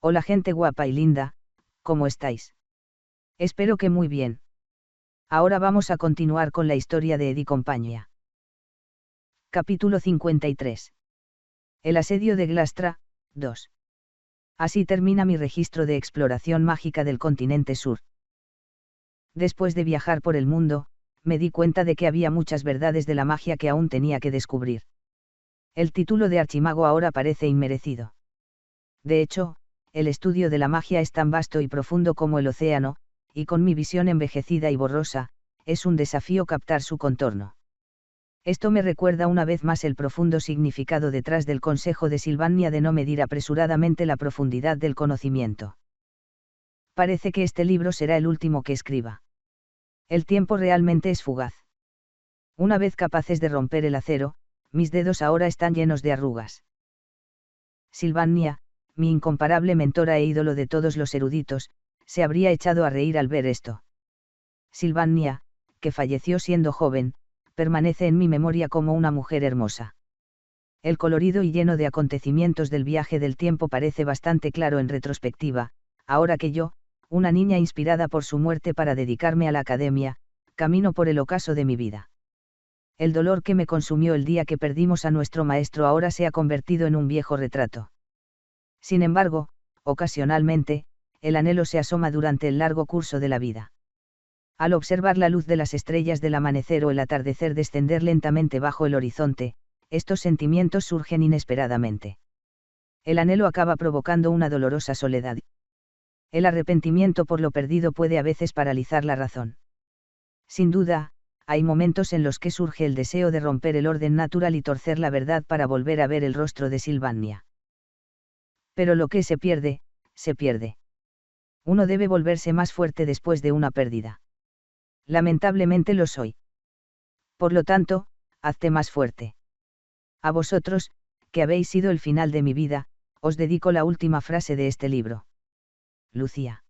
Hola gente guapa y linda, ¿cómo estáis? Espero que muy bien. Ahora vamos a continuar con la historia de Ed y compañía. Capítulo 53. El asedio de Glastra, 2. Así termina mi registro de exploración mágica del continente sur. Después de viajar por el mundo, me di cuenta de que había muchas verdades de la magia que aún tenía que descubrir. El título de archimago ahora parece inmerecido. De hecho, el estudio de la magia es tan vasto y profundo como el océano, y con mi visión envejecida y borrosa, es un desafío captar su contorno. Esto me recuerda una vez más el profundo significado detrás del consejo de Silvania de no medir apresuradamente la profundidad del conocimiento. Parece que este libro será el último que escriba. El tiempo realmente es fugaz. Una vez capaces de romper el acero, mis dedos ahora están llenos de arrugas. Silvania, mi incomparable mentora e ídolo de todos los eruditos, se habría echado a reír al ver esto. Silvania, que falleció siendo joven, permanece en mi memoria como una mujer hermosa. El colorido y lleno de acontecimientos del viaje del tiempo parece bastante claro en retrospectiva, ahora que yo, una niña inspirada por su muerte para dedicarme a la academia, camino por el ocaso de mi vida. El dolor que me consumió el día que perdimos a nuestro maestro ahora se ha convertido en un viejo retrato. Sin embargo, ocasionalmente, el anhelo se asoma durante el largo curso de la vida. Al observar la luz de las estrellas del amanecer o el atardecer descender lentamente bajo el horizonte, estos sentimientos surgen inesperadamente. El anhelo acaba provocando una dolorosa soledad. El arrepentimiento por lo perdido puede a veces paralizar la razón. Sin duda, hay momentos en los que surge el deseo de romper el orden natural y torcer la verdad para volver a ver el rostro de Silvania. Pero lo que se pierde, se pierde. Uno debe volverse más fuerte después de una pérdida. Lamentablemente lo soy. Por lo tanto, hazte más fuerte. A vosotros, que habéis sido el final de mi vida, os dedico la última frase de este libro. Lucía.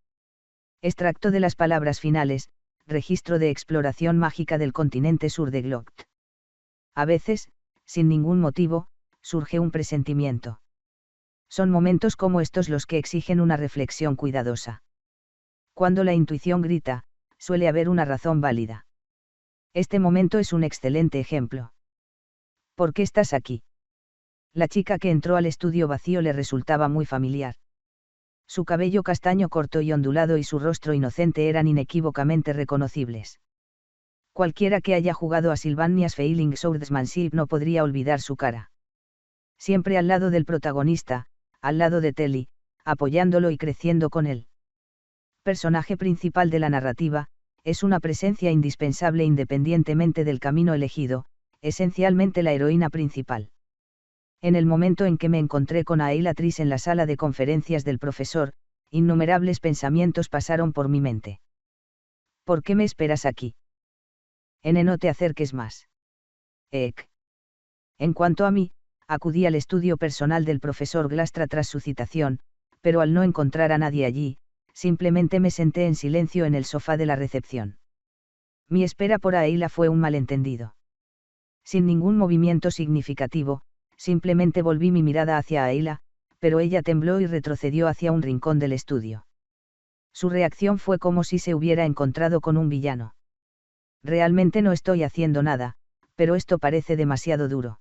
Extracto de las palabras finales, registro de exploración mágica del continente sur de Gloct. A veces, sin ningún motivo, surge un presentimiento. Son momentos como estos los que exigen una reflexión cuidadosa. Cuando la intuición grita, suele haber una razón válida. Este momento es un excelente ejemplo. ¿Por qué estás aquí? La chica que entró al estudio vacío le resultaba muy familiar. Su cabello castaño corto y ondulado y su rostro inocente eran inequívocamente reconocibles. Cualquiera que haya jugado a Sylvania's Failing Swordsmanship no podría olvidar su cara. Siempre al lado del protagonista, al lado de Telly, apoyándolo y creciendo con él. Personaje principal de la narrativa, es una presencia indispensable independientemente del camino elegido, esencialmente la heroína principal. En el momento en que me encontré con Ayla Tris en la sala de conferencias del profesor, innumerables pensamientos pasaron por mi mente. ¿Por qué me esperas aquí? No te acerques más. En cuanto a mí, acudí al estudio personal del profesor Glastra tras su citación, pero al no encontrar a nadie allí, simplemente me senté en silencio en el sofá de la recepción. Mi espera por Ayla fue un malentendido. Sin ningún movimiento significativo, simplemente volví mi mirada hacia Ayla, pero ella tembló y retrocedió hacia un rincón del estudio. Su reacción fue como si se hubiera encontrado con un villano. Realmente no estoy haciendo nada, pero esto parece demasiado duro.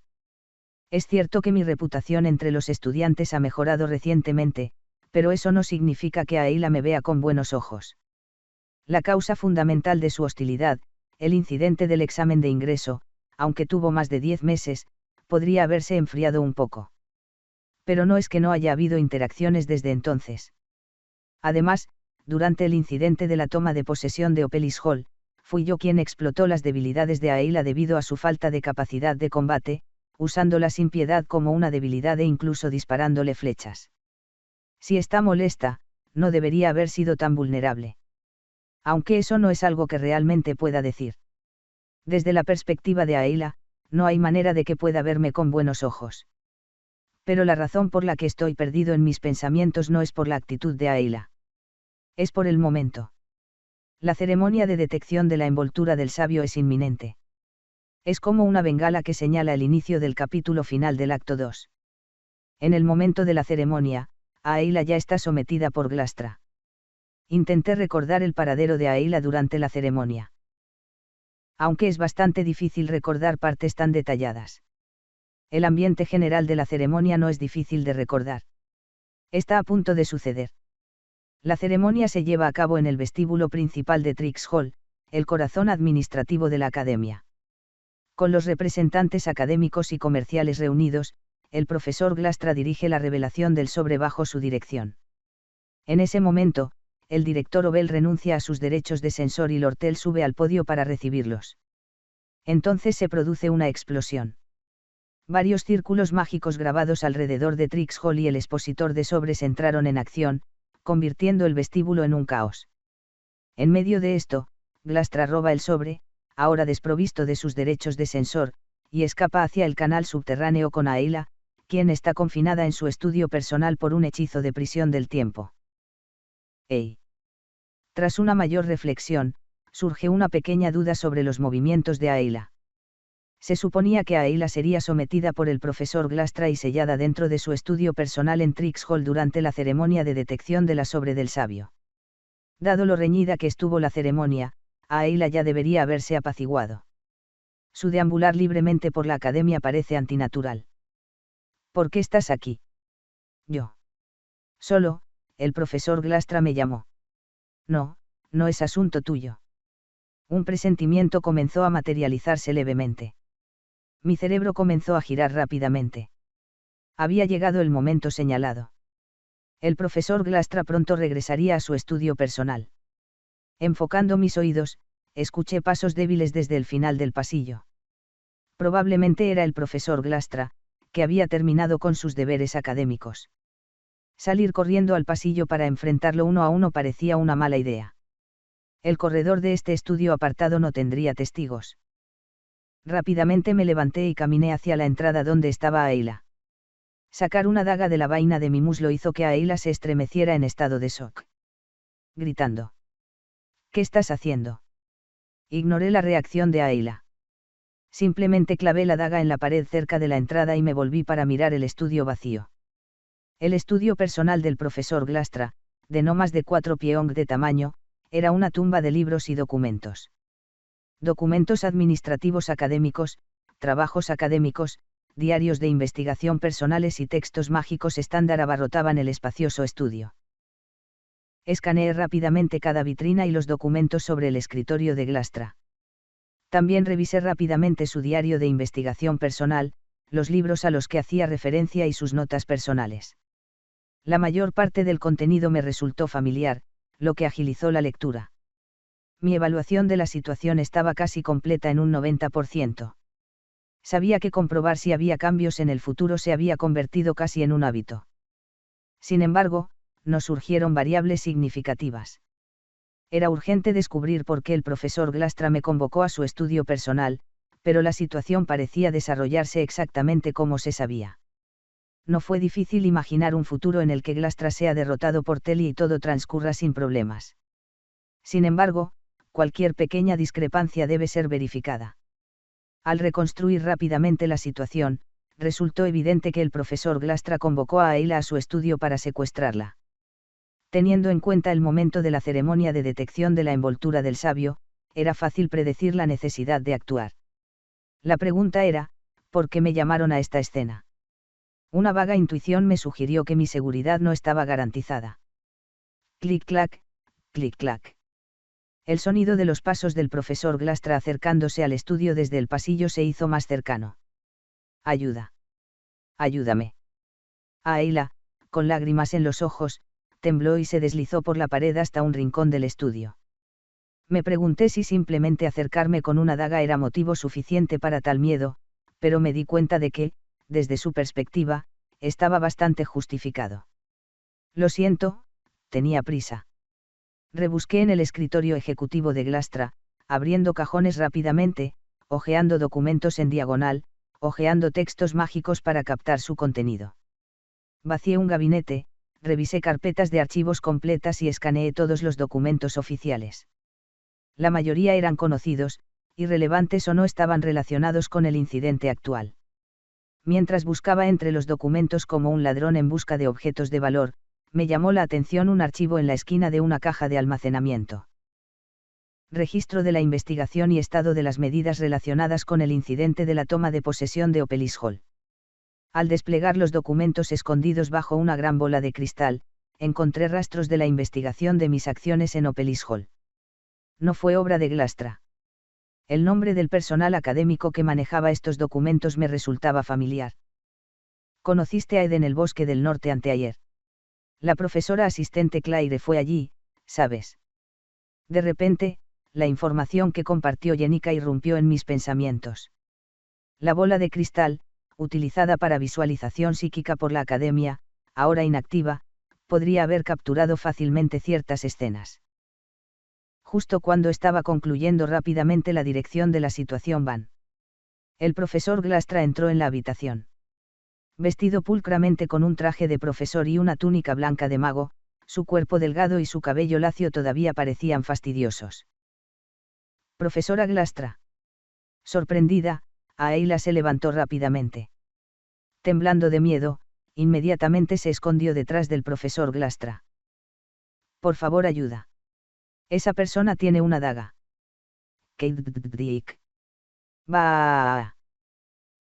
Es cierto que mi reputación entre los estudiantes ha mejorado recientemente, pero eso no significa que Ayla me vea con buenos ojos. La causa fundamental de su hostilidad, el incidente del examen de ingreso, aunque tuvo más de 10 meses, podría haberse enfriado un poco. Pero no es que no haya habido interacciones desde entonces. Además, durante el incidente de la toma de posesión de Opelis Hall, fui yo quien explotó las debilidades de Ayla debido a su falta de capacidad de combate, usándola sin piedad como una debilidad e incluso disparándole flechas. Si está molesta, no debería haber sido tan vulnerable. Aunque eso no es algo que realmente pueda decir. Desde la perspectiva de Ayla, no hay manera de que pueda verme con buenos ojos. Pero la razón por la que estoy perdido en mis pensamientos no es por la actitud de Ayla. Es por el momento. La ceremonia de detección de la envoltura del sabio es inminente. Es como una bengala que señala el inicio del capítulo final del acto 2. En el momento de la ceremonia, Aíla ya está sometida por Glastra. Intenté recordar el paradero de Aíla durante la ceremonia. Aunque es bastante difícil recordar partes tan detalladas. El ambiente general de la ceremonia no es difícil de recordar. Está a punto de suceder. La ceremonia se lleva a cabo en el vestíbulo principal de Trix Hall, el corazón administrativo de la academia. Con los representantes académicos y comerciales reunidos, el profesor Glastra dirige la revelación del sobre bajo su dirección. En ese momento, el director Obel renuncia a sus derechos de censor y Lortel sube al podio para recibirlos. Entonces se produce una explosión. Varios círculos mágicos grabados alrededor de Trix Hall y el expositor de sobres entraron en acción, convirtiendo el vestíbulo en un caos. En medio de esto, Glastra roba el sobre, ahora desprovisto de sus derechos de censor, y escapa hacia el canal subterráneo con Aíla, quien está confinada en su estudio personal por un hechizo de prisión del tiempo. ¡Ey! Tras una mayor reflexión, surge una pequeña duda sobre los movimientos de Aíla. Se suponía que Aíla sería sometida por el profesor Glastra y sellada dentro de su estudio personal en Trix Hall durante la ceremonia de detección de la sobre del sabio. Dado lo reñida que estuvo la ceremonia, Aíla ya debería haberse apaciguado. Su deambular libremente por la academia parece antinatural. ¿Por qué estás aquí? Yo. Solo, el profesor Glastra me llamó. No, no es asunto tuyo. Un presentimiento comenzó a materializarse levemente. Mi cerebro comenzó a girar rápidamente. Había llegado el momento señalado. El profesor Glastra pronto regresaría a su estudio personal. Enfocando mis oídos, escuché pasos débiles desde el final del pasillo. Probablemente era el profesor Glastra, que había terminado con sus deberes académicos. Salir corriendo al pasillo para enfrentarlo uno a uno parecía una mala idea. El corredor de este estudio apartado no tendría testigos. Rápidamente me levanté y caminé hacia la entrada donde estaba Aíla. Sacar una daga de la vaina de mi muslo hizo que Aíla se estremeciera en estado de shock. Gritando. ¿Qué estás haciendo? Ignoré la reacción de Aíla. Simplemente clavé la daga en la pared cerca de la entrada y me volví para mirar el estudio vacío. El estudio personal del profesor Glastra, de no más de 4 pieong de tamaño, era una tumba de libros y documentos. Documentos administrativos académicos, trabajos académicos, diarios de investigación personales y textos mágicos estándar abarrotaban el espacioso estudio. Escaneé rápidamente cada vitrina y los documentos sobre el escritorio de Glastra. También revisé rápidamente su diario de investigación personal, los libros a los que hacía referencia y sus notas personales. La mayor parte del contenido me resultó familiar, lo que agilizó la lectura. Mi evaluación de la situación estaba casi completa en un 90%. Sabía que comprobar si había cambios en el futuro se había convertido casi en un hábito. Sin embargo, no surgieron variables significativas. Era urgente descubrir por qué el profesor Glastra me convocó a su estudio personal, pero la situación parecía desarrollarse exactamente como se sabía. No fue difícil imaginar un futuro en el que Glastra sea derrotado por Telly y todo transcurra sin problemas. Sin embargo, cualquier pequeña discrepancia debe ser verificada. Al reconstruir rápidamente la situación, resultó evidente que el profesor Glastra convocó a Aíla a su estudio para secuestrarla. Teniendo en cuenta el momento de la ceremonia de detección de la envoltura del sabio, era fácil predecir la necesidad de actuar. La pregunta era, ¿por qué me llamaron a esta escena? Una vaga intuición me sugirió que mi seguridad no estaba garantizada. Clic-clac, clic-clac. El sonido de los pasos del profesor Glastra acercándose al estudio desde el pasillo se hizo más cercano. Ayuda. Ayúdame. Aíla, con lágrimas en los ojos, tembló y se deslizó por la pared hasta un rincón del estudio. Me pregunté si simplemente acercarme con una daga era motivo suficiente para tal miedo, pero me di cuenta de que, desde su perspectiva, estaba bastante justificado. Lo siento, tenía prisa. Rebusqué en el escritorio ejecutivo de Glastra, abriendo cajones rápidamente, hojeando documentos en diagonal, hojeando textos mágicos para captar su contenido. Vacié un gabinete, revisé carpetas de archivos completas y escaneé todos los documentos oficiales. La mayoría eran conocidos, irrelevantes o no estaban relacionados con el incidente actual. Mientras buscaba entre los documentos como un ladrón en busca de objetos de valor, Me llamó la atención un archivo en la esquina de una caja de almacenamiento. Registro de la investigación y estado de las medidas relacionadas con el incidente de la toma de posesión de Opelis Hall. Al desplegar los documentos escondidos bajo una gran bola de cristal, encontré rastros de la investigación de mis acciones en Opelis Hall. No fue obra de Glastra. El nombre del personal académico que manejaba estos documentos me resultaba familiar. Conociste a Ed en el bosque del norte anteayer. La profesora asistente Claire fue allí, ¿sabes? De repente, la información que compartió Jenica irrumpió en mis pensamientos. La bola de cristal, utilizada para visualización psíquica por la academia, ahora inactiva, podría haber capturado fácilmente ciertas escenas. Justo cuando estaba concluyendo rápidamente la dirección de la situación el profesor Glastra entró en la habitación. Vestido pulcramente con un traje de profesor y una túnica blanca de mago, su cuerpo delgado y su cabello lacio todavía parecían fastidiosos. Profesora Glastra. Sorprendida, Aeila se levantó rápidamente. Temblando de miedo, inmediatamente se escondió detrás del profesor Glastra. Por favor, ayuda. Esa persona tiene una daga. Kate. Bah.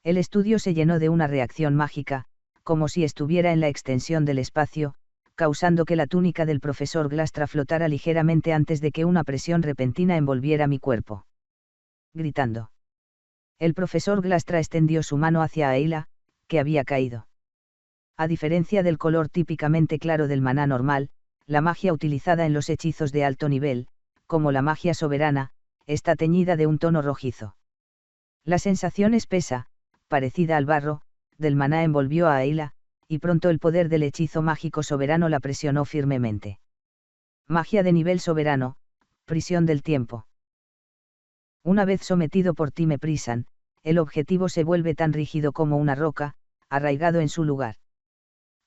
El estudio se llenó de una reacción mágica, como si estuviera en la extensión del espacio, causando que la túnica del profesor Glastra flotara ligeramente antes de que una presión repentina envolviera mi cuerpo. Gritando. El profesor Glastra extendió su mano hacia Aeila, que había caído. A diferencia del color típicamente claro del maná normal, la magia utilizada en los hechizos de alto nivel, como la magia soberana, está teñida de un tono rojizo. La sensación espesa, parecida al barro, del maná envolvió a Aeila, y pronto el poder del hechizo mágico soberano la presionó firmemente. Magia de nivel soberano, prisión del tiempo. Una vez sometido por Time Prisan, el objetivo se vuelve tan rígido como una roca, arraigado en su lugar.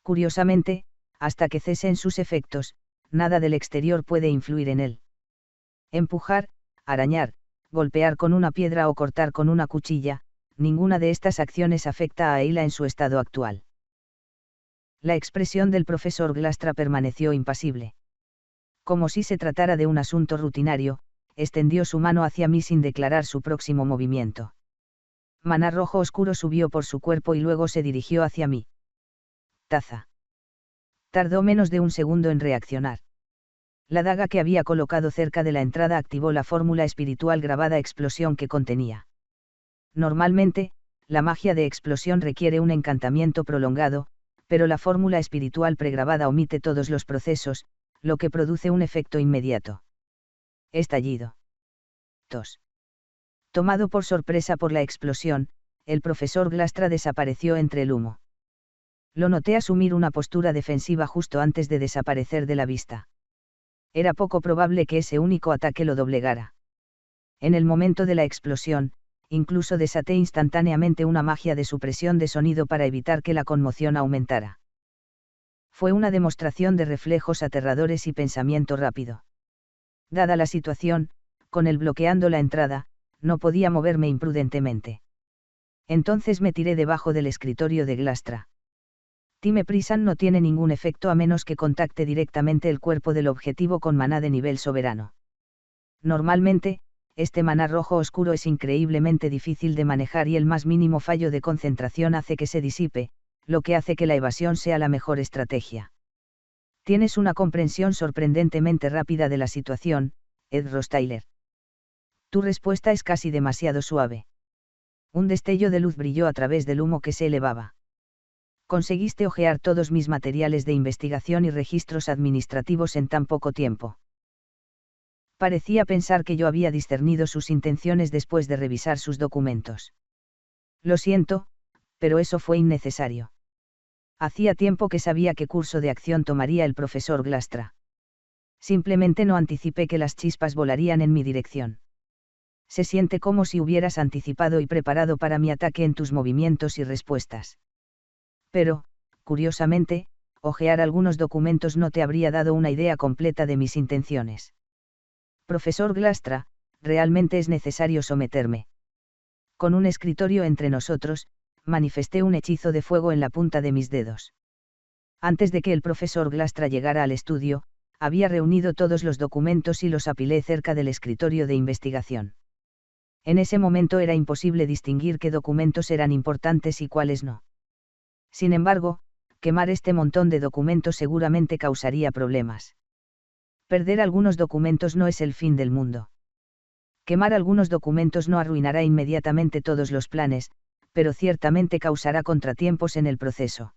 Curiosamente, hasta que cesen sus efectos, nada del exterior puede influir en él. Empujar, arañar, golpear con una piedra o cortar con una cuchilla, ninguna de estas acciones afecta a Aeila en su estado actual. La expresión del profesor Glastra permaneció impasible. Como si se tratara de un asunto rutinario, extendió su mano hacia mí sin declarar su próximo movimiento. Maná rojo oscuro subió por su cuerpo y luego se dirigió hacia mí. Taza. Tardó menos de un segundo en reaccionar. La daga que había colocado cerca de la entrada activó la fórmula espiritual grabada explosión que contenía. Normalmente, la magia de explosión requiere un encantamiento prolongado, pero la fórmula espiritual pregrabada omite todos los procesos, lo que produce un efecto inmediato. Estallido. Tos. Tomado por sorpresa por la explosión, el profesor Glastra desapareció entre el humo. Lo noté asumir una postura defensiva justo antes de desaparecer de la vista. Era poco probable que ese único ataque lo doblegara. En el momento de la explosión, incluso desaté instantáneamente una magia de supresión de sonido para evitar que la conmoción aumentara. Fue una demostración de reflejos aterradores y pensamiento rápido. Dada la situación, con él bloqueando la entrada, no podía moverme imprudentemente. Entonces me tiré debajo del escritorio de Glastra. Time Prisan no tiene ningún efecto a menos que contacte directamente el cuerpo del objetivo con maná de nivel soberano. Normalmente, este maná rojo oscuro es increíblemente difícil de manejar y el más mínimo fallo de concentración hace que se disipe, lo que hace que la evasión sea la mejor estrategia. Tienes una comprensión sorprendentemente rápida de la situación, Ed Rostyler. Tu respuesta es casi demasiado suave. Un destello de luz brilló a través del humo que se elevaba. Conseguiste hojear todos mis materiales de investigación y registros administrativos en tan poco tiempo. Parecía pensar que yo había discernido sus intenciones después de revisar sus documentos. Lo siento, pero eso fue innecesario. Hacía tiempo que sabía qué curso de acción tomaría el profesor Glastra. Simplemente no anticipé que las chispas volarían en mi dirección. Se siente como si hubieras anticipado y preparado para mi ataque en tus movimientos y respuestas. Pero, curiosamente, hojear algunos documentos no te habría dado una idea completa de mis intenciones. Profesor Glastra, realmente es necesario someterme. Con un escritorio entre nosotros, manifesté un hechizo de fuego en la punta de mis dedos. Antes de que el profesor Glastra llegara al estudio, había reunido todos los documentos y los apilé cerca del escritorio de investigación. En ese momento era imposible distinguir qué documentos eran importantes y cuáles no. Sin embargo, quemar este montón de documentos seguramente causaría problemas. Perder algunos documentos no es el fin del mundo. Quemar algunos documentos no arruinará inmediatamente todos los planes, pero ciertamente causará contratiempos en el proceso.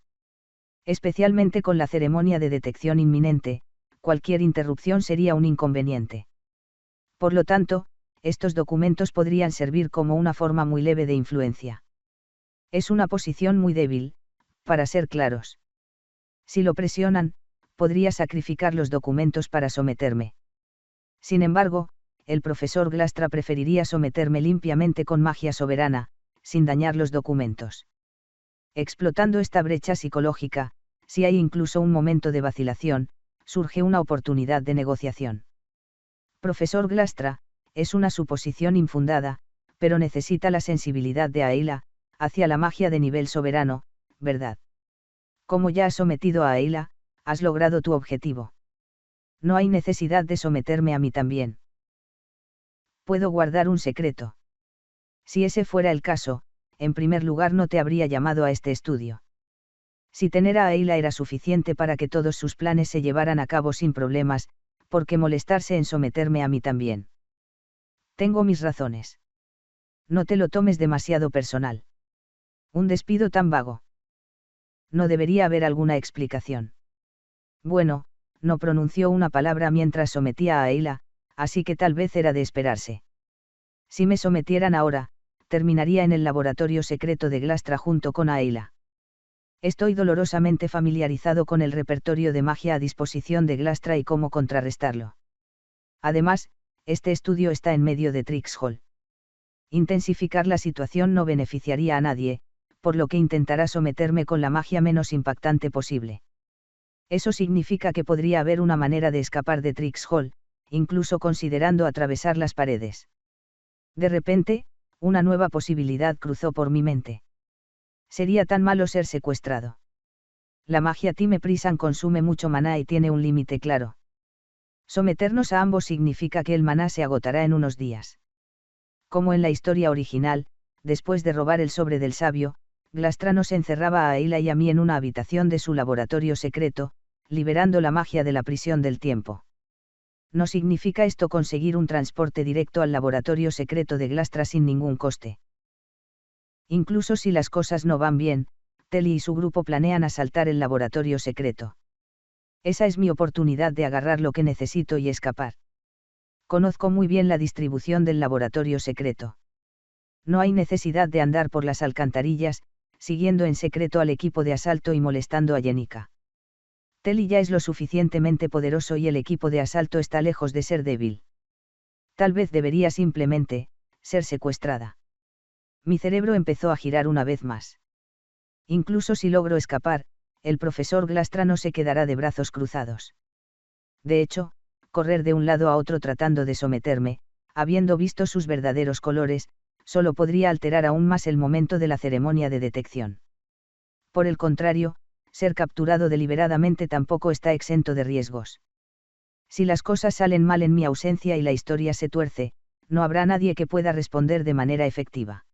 Especialmente con la ceremonia de detección inminente, cualquier interrupción sería un inconveniente. Por lo tanto, estos documentos podrían servir como una forma muy leve de influencia. Es una posición muy débil, para ser claros. Si lo presionan, podría sacrificar los documentos para someterme. Sin embargo, el profesor Glastra preferiría someterme limpiamente con magia soberana, sin dañar los documentos. Explotando esta brecha psicológica, si hay incluso un momento de vacilación, surge una oportunidad de negociación. Profesor Glastra, es una suposición infundada, pero necesita la sensibilidad de Aila, hacia la magia de nivel soberano, ¿verdad? Como ya has sometido a Aila, has logrado tu objetivo. No hay necesidad de someterme a mí también. Puedo guardar un secreto. Si ese fuera el caso, en primer lugar no te habría llamado a este estudio. Si tener a Aila era suficiente para que todos sus planes se llevaran a cabo sin problemas, ¿por qué molestarse en someterme a mí también? Tengo mis razones. No te lo tomes demasiado personal. Un despido tan vago. No debería haber alguna explicación. Bueno, no pronunció una palabra mientras sometía a Aila, así que tal vez era de esperarse. Si me sometieran ahora, terminaría en el laboratorio secreto de Glastra junto con Aila. Estoy dolorosamente familiarizado con el repertorio de magia a disposición de Glastra y cómo contrarrestarlo. Además, este estudio está en medio de Trixhall. Intensificar la situación no beneficiaría a nadie, por lo que intentará someterme con la magia menos impactante posible. Eso significa que podría haber una manera de escapar de Trixhall, incluso considerando atravesar las paredes. De repente, una nueva posibilidad cruzó por mi mente. Sería tan malo ser secuestrado. La magia Time Prisan consume mucho maná y tiene un límite claro. Someternos a ambos significa que el maná se agotará en unos días. Como en la historia original, después de robar el sobre del sabio, Glastra nos encerraba a Aila y a mí en una habitación de su laboratorio secreto, liberando la magia de la prisión del tiempo. No significa esto conseguir un transporte directo al laboratorio secreto de Glastra sin ningún coste. Incluso si las cosas no van bien, Telly y su grupo planean asaltar el laboratorio secreto. Esa es mi oportunidad de agarrar lo que necesito y escapar. Conozco muy bien la distribución del laboratorio secreto. No hay necesidad de andar por las alcantarillas, siguiendo en secreto al equipo de asalto y molestando a Jenica. Telly ya es lo suficientemente poderoso y el equipo de asalto está lejos de ser débil. Tal vez debería simplemente ser secuestrada. Mi cerebro empezó a girar una vez más. Incluso si logro escapar, el profesor Glastra no se quedará de brazos cruzados. De hecho, correr de un lado a otro tratando de someterme, habiendo visto sus verdaderos colores, solo podría alterar aún más el momento de la ceremonia de detección. Por el contrario, ser capturado deliberadamente tampoco está exento de riesgos. Si las cosas salen mal en mi ausencia y la historia se tuerce, no habrá nadie que pueda responder de manera efectiva.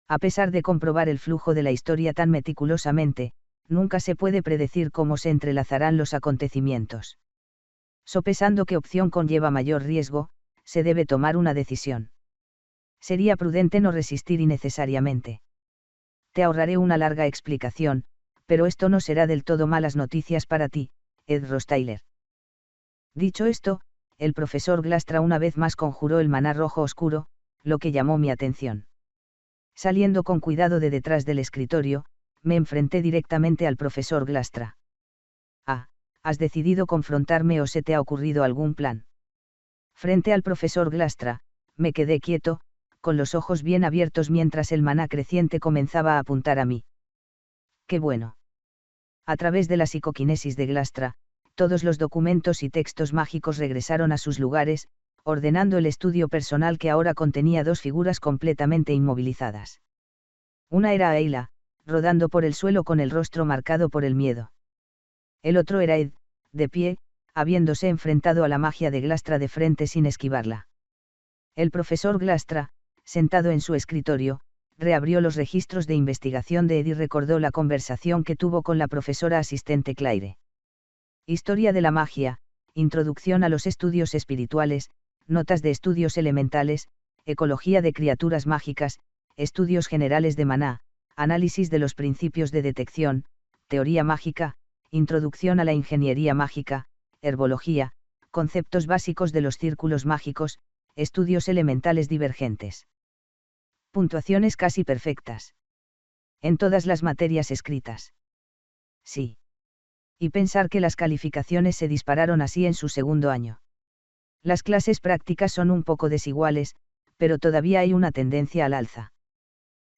A pesar de comprobar el flujo de la historia tan meticulosamente, nunca se puede predecir cómo se entrelazarán los acontecimientos. Sopesando qué opción conlleva mayor riesgo, se debe tomar una decisión. Sería prudente no resistir innecesariamente. Te ahorraré una larga explicación, pero esto no será del todo malas noticias para ti, Ed Rostyler. Dicho esto, el profesor Glastra una vez más conjuró el maná rojo oscuro, lo que llamó mi atención. Saliendo con cuidado de detrás del escritorio, me enfrenté directamente al profesor Glastra. Ah, ¿has decidido confrontarme o se te ha ocurrido algún plan? Frente al profesor Glastra, me quedé quieto, con los ojos bien abiertos mientras el maná creciente comenzaba a apuntar a mí. ¡Qué bueno! A través de la psicoquinesis de Glastra, todos los documentos y textos mágicos regresaron a sus lugares, ordenando el estudio personal que ahora contenía dos figuras completamente inmovilizadas. Una era Aila, rodando por el suelo con el rostro marcado por el miedo. El otro era Ed, de pie, habiéndose enfrentado a la magia de Glastra de frente sin esquivarla. El profesor Glastra, sentado en su escritorio, reabrió los registros de investigación de Ed y recordó la conversación que tuvo con la profesora asistente Claire. Historia de la magia, introducción a los estudios espirituales, notas de estudios elementales, ecología de criaturas mágicas, estudios generales de maná, análisis de los principios de detección, teoría mágica, introducción a la ingeniería mágica, herbología, conceptos básicos de los círculos mágicos, estudios elementales divergentes. Puntuaciones casi perfectas. En todas las materias escritas. Sí. Y pensar que las calificaciones se dispararon así en su segundo año. Las clases prácticas son un poco desiguales, pero todavía hay una tendencia al alza.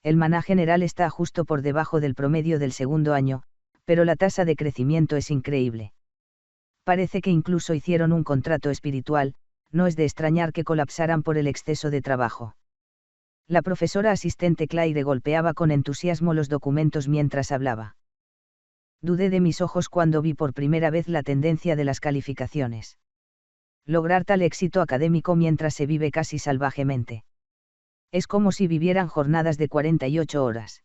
El maná general está justo por debajo del promedio del segundo año, pero la tasa de crecimiento es increíble. Parece que incluso hicieron un contrato espiritual, no es de extrañar que colapsaran por el exceso de trabajo. La profesora asistente Claire golpeaba con entusiasmo los documentos mientras hablaba. Dudé de mis ojos cuando vi por primera vez la tendencia de las calificaciones. Lograr tal éxito académico mientras se vive casi salvajemente. Es como si vivieran jornadas de 48 horas.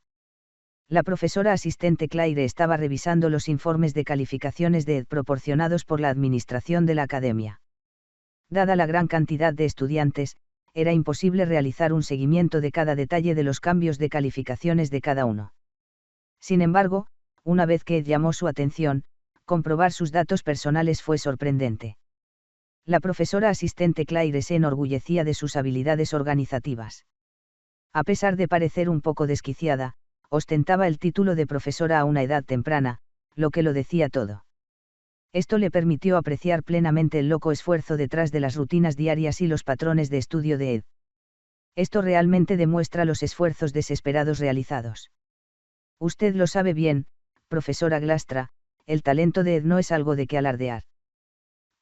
La profesora asistente Claire estaba revisando los informes de calificaciones de Ed proporcionados por la administración de la academia. Dada la gran cantidad de estudiantes, era imposible realizar un seguimiento de cada detalle de los cambios de calificaciones de cada uno. Sin embargo, una vez que Ed llamó su atención, comprobar sus datos personales fue sorprendente. La profesora asistente Claire se enorgullecía de sus habilidades organizativas. A pesar de parecer un poco desquiciada, ostentaba el título de profesora a una edad temprana, lo que lo decía todo. Esto le permitió apreciar plenamente el loco esfuerzo detrás de las rutinas diarias y los patrones de estudio de Ed. Esto realmente demuestra los esfuerzos desesperados realizados. Usted lo sabe bien, profesora Glastra, el talento de Ed no es algo de que alardear.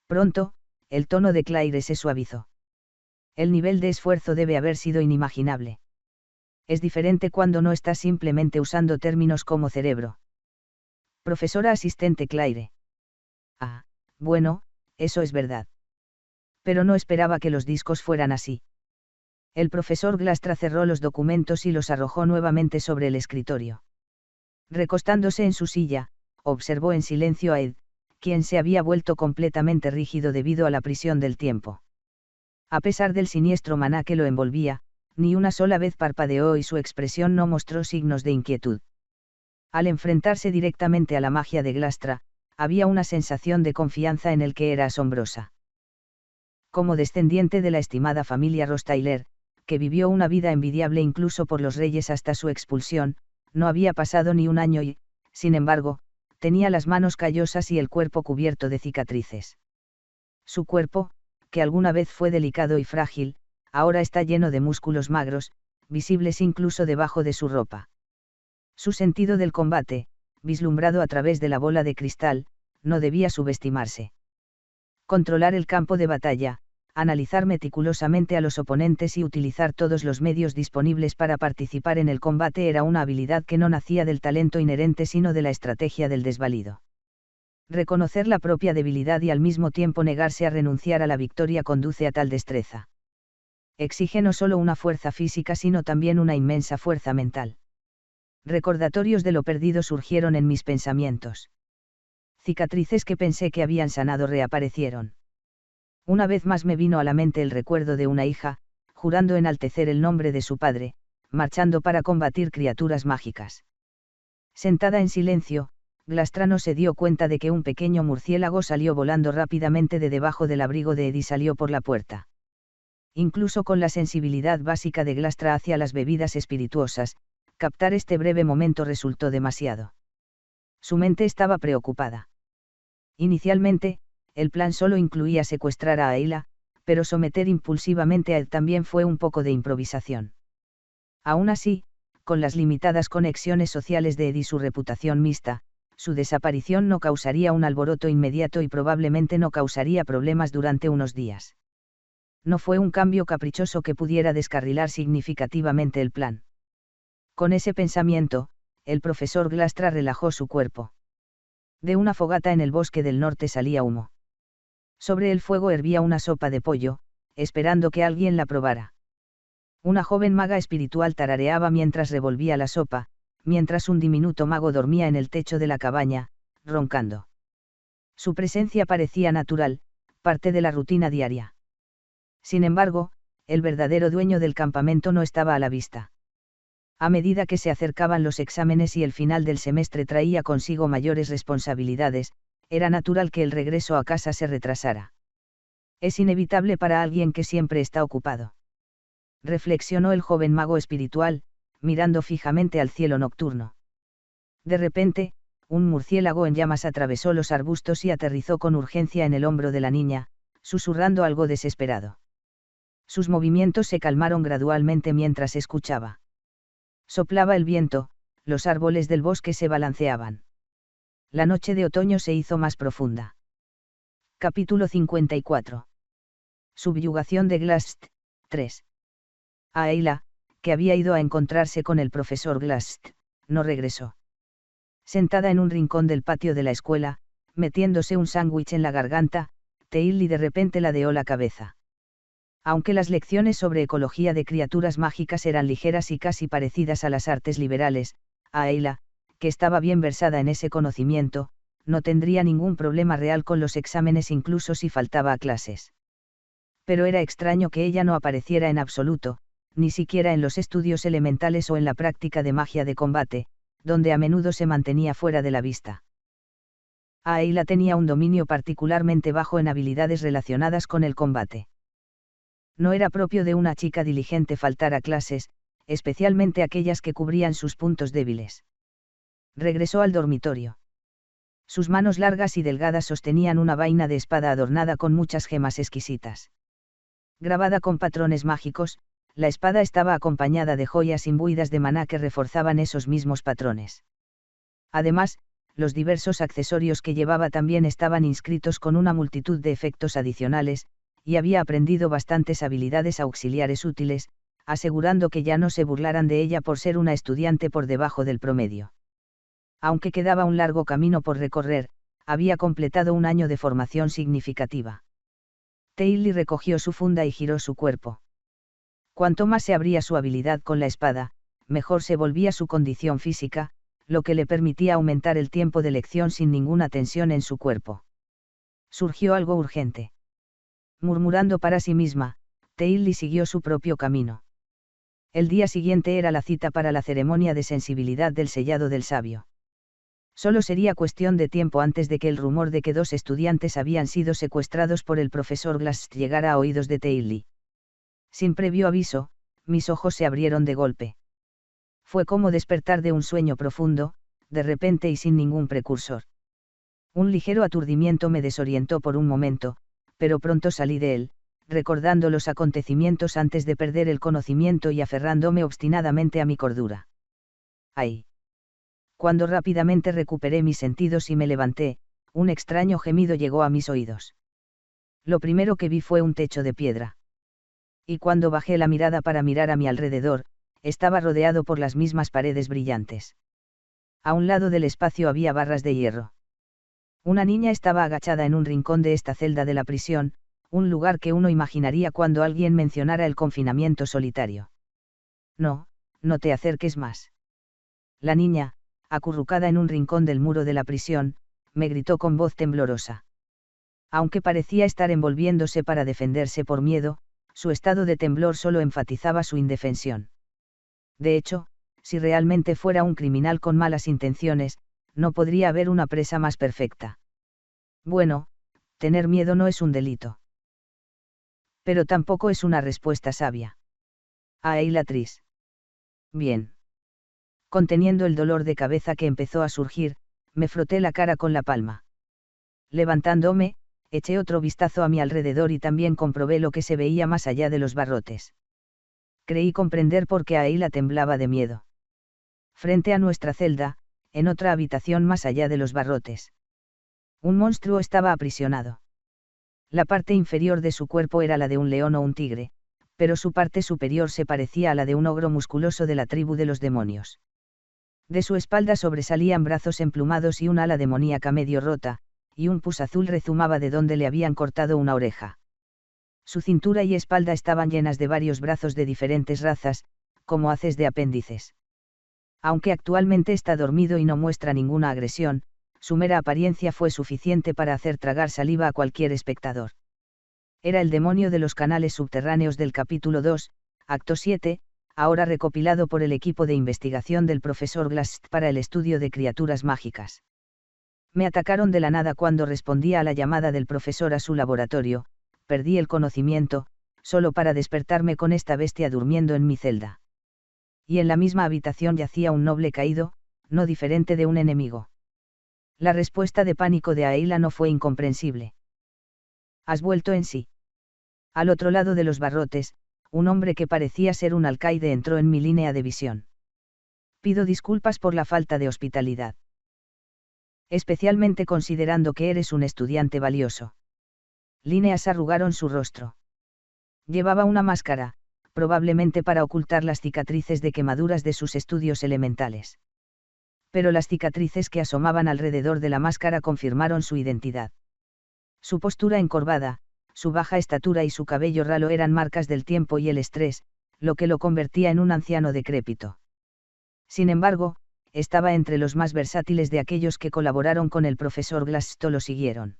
Pronto, el tono de Claire se suavizó. El nivel de esfuerzo debe haber sido inimaginable. Es diferente cuando no está simplemente usando términos como cerebro. Profesora asistente Claire. Ah, bueno, eso es verdad. Pero no esperaba que los discos fueran así. El profesor Glastra cerró los documentos y los arrojó nuevamente sobre el escritorio. Recostándose en su silla, observó en silencio a Ed, quien se había vuelto completamente rígido debido a la prisión del tiempo. A pesar del siniestro maná que lo envolvía, ni una sola vez parpadeó y su expresión no mostró signos de inquietud. Al enfrentarse directamente a la magia de Glastra, había una sensación de confianza en el que era asombrosa. Como descendiente de la estimada familia Rostyler, que vivió una vida envidiable incluso por los reyes hasta su expulsión, no había pasado ni un año y, sin embargo, tenía las manos callosas y el cuerpo cubierto de cicatrices. Su cuerpo, que alguna vez fue delicado y frágil, ahora está lleno de músculos magros, visibles incluso debajo de su ropa. Su sentido del combate, vislumbrado a través de la bola de cristal, no debía subestimarse. Controlar el campo de batalla, analizar meticulosamente a los oponentes y utilizar todos los medios disponibles para participar en el combate era una habilidad que no nacía del talento inherente sino de la estrategia del desvalido. Reconocer la propia debilidad y al mismo tiempo negarse a renunciar a la victoria conduce a tal destreza. Exige no solo una fuerza física sino también una inmensa fuerza mental. Recordatorios de lo perdido surgieron en mis pensamientos. Cicatrices que pensé que habían sanado reaparecieron. Una vez más me vino a la mente el recuerdo de una hija, jurando enaltecer el nombre de su padre, marchando para combatir criaturas mágicas. Sentada en silencio, Glastrano se dio cuenta de que un pequeño murciélago salió volando rápidamente de debajo del abrigo de Ed y salió por la puerta. Incluso con la sensibilidad básica de Glastra hacia las bebidas espirituosas, captar este breve momento resultó demasiado. Su mente estaba preocupada. Inicialmente, el plan solo incluía secuestrar a Ayla, pero someter impulsivamente a Ed también fue un poco de improvisación. Aún así, con las limitadas conexiones sociales de Ed y su reputación mixta, su desaparición no causaría un alboroto inmediato y probablemente no causaría problemas durante unos días. No fue un cambio caprichoso que pudiera descarrilar significativamente el plan. Con ese pensamiento, el profesor Glastra relajó su cuerpo. De una fogata en el bosque del norte salía humo. Sobre el fuego hervía una sopa de pollo, esperando que alguien la probara. Una joven maga espiritual tarareaba mientras revolvía la sopa, mientras un diminuto mago dormía en el techo de la cabaña, roncando. Su presencia parecía natural, parte de la rutina diaria. Sin embargo, el verdadero dueño del campamento no estaba a la vista. A medida que se acercaban los exámenes y el final del semestre traía consigo mayores responsabilidades, era natural que el regreso a casa se retrasara. Es inevitable para alguien que siempre está ocupado. Reflexionó el joven mago espiritual, mirando fijamente al cielo nocturno. De repente, un murciélago en llamas atravesó los arbustos y aterrizó con urgencia en el hombro de la niña, susurrando algo desesperado. Sus movimientos se calmaron gradualmente mientras escuchaba. Soplaba el viento, los árboles del bosque se balanceaban. La noche de otoño se hizo más profunda. Capítulo 54. Subyugación de Glast, 3. Ayla, que había ido a encontrarse con el profesor Glast, no regresó. Sentada en un rincón del patio de la escuela, metiéndose un sándwich en la garganta, Teilly de repente ladeó la cabeza. Aunque las lecciones sobre ecología de criaturas mágicas eran ligeras y casi parecidas a las artes liberales, Ayla, que estaba bien versada en ese conocimiento, no tendría ningún problema real con los exámenes incluso si faltaba a clases. Pero era extraño que ella no apareciera en absoluto, ni siquiera en los estudios elementales o en la práctica de magia de combate, donde a menudo se mantenía fuera de la vista. Ayla tenía un dominio particularmente bajo en habilidades relacionadas con el combate. No era propio de una chica diligente faltar a clases, especialmente aquellas que cubrían sus puntos débiles. Regresó al dormitorio. Sus manos largas y delgadas sostenían una vaina de espada adornada con muchas gemas exquisitas. Grabada con patrones mágicos, la espada estaba acompañada de joyas imbuidas de maná que reforzaban esos mismos patrones. Además, los diversos accesorios que llevaba también estaban inscritos con una multitud de efectos adicionales, y había aprendido bastantes habilidades auxiliares útiles, asegurando que ya no se burlaran de ella por ser una estudiante por debajo del promedio. Aunque quedaba un largo camino por recorrer, había completado un año de formación significativa. Teilly recogió su funda y giró su cuerpo. Cuanto más se abría su habilidad con la espada, mejor se volvía su condición física, lo que le permitía aumentar el tiempo de lección sin ninguna tensión en su cuerpo. Surgió algo urgente. Murmurando para sí misma, Teilly siguió su propio camino. El día siguiente era la cita para la ceremonia de sensibilidad del sellado del sabio. Solo sería cuestión de tiempo antes de que el rumor de que 2 estudiantes habían sido secuestrados por el profesor Glass llegara a oídos de Teilly. Sin previo aviso, mis ojos se abrieron de golpe. Fue como despertar de un sueño profundo, de repente y sin ningún precursor. Un ligero aturdimiento me desorientó por un momento, pero pronto salí de él, recordando los acontecimientos antes de perder el conocimiento y aferrándome obstinadamente a mi cordura. ¡Ay! Cuando rápidamente recuperé mis sentidos y me levanté, un extraño gemido llegó a mis oídos. Lo primero que vi fue un techo de piedra. Y cuando bajé la mirada para mirar a mi alrededor, estaba rodeado por las mismas paredes brillantes. A un lado del espacio había barras de hierro. Una niña estaba agachada en un rincón de esta celda de la prisión, un lugar que uno imaginaría cuando alguien mencionara el confinamiento solitario. No, no te acerques más. La niña, acurrucada en un rincón del muro de la prisión, me gritó con voz temblorosa. Aunque parecía estar envolviéndose para defenderse por miedo, su estado de temblor solo enfatizaba su indefensión. De hecho, si realmente fuera un criminal con malas intenciones, no podría haber una presa más perfecta. Bueno, tener miedo no es un delito. Pero tampoco es una respuesta sabia. Ayla Tris. Bien. Conteniendo el dolor de cabeza que empezó a surgir, me froté la cara con la palma. Levantándome, eché otro vistazo a mi alrededor y también comprobé lo que se veía más allá de los barrotes. Creí comprender por qué Ayla temblaba de miedo. Frente a nuestra celda, en otra habitación más allá de los barrotes. Un monstruo estaba aprisionado. La parte inferior de su cuerpo era la de un león o un tigre, pero su parte superior se parecía a la de un ogro musculoso de la tribu de los demonios. De su espalda sobresalían brazos emplumados y un ala demoníaca medio rota, y un pus azul rezumaba de donde le habían cortado una oreja. Su cintura y espalda estaban llenas de varios brazos de diferentes razas, como haces de apéndices. Aunque actualmente está dormido y no muestra ninguna agresión, su mera apariencia fue suficiente para hacer tragar saliva a cualquier espectador. Era el demonio de los canales subterráneos del capítulo 2, acto 7, ahora recopilado por el equipo de investigación del profesor Glass para el estudio de criaturas mágicas. Me atacaron de la nada cuando respondía a la llamada del profesor a su laboratorio, perdí el conocimiento, solo para despertarme con esta bestia durmiendo en mi celda. Y en la misma habitación yacía un noble caído, no diferente de un enemigo. La respuesta de pánico de Aila no fue incomprensible. ¿Has vuelto en sí? Al otro lado de los barrotes, un hombre que parecía ser un alcaide entró en mi línea de visión. Pido disculpas por la falta de hospitalidad. Especialmente considerando que eres un estudiante valioso. Líneas arrugaron su rostro. Llevaba una máscara, probablemente para ocultar las cicatrices de quemaduras de sus estudios elementales. Pero las cicatrices que asomaban alrededor de la máscara confirmaron su identidad. Su postura encorvada, su baja estatura y su cabello ralo eran marcas del tiempo y el estrés, lo que lo convertía en un anciano decrépito. Sin embargo, estaba entre los más versátiles de aquellos que colaboraron con el profesor Glass. Lo siguieron.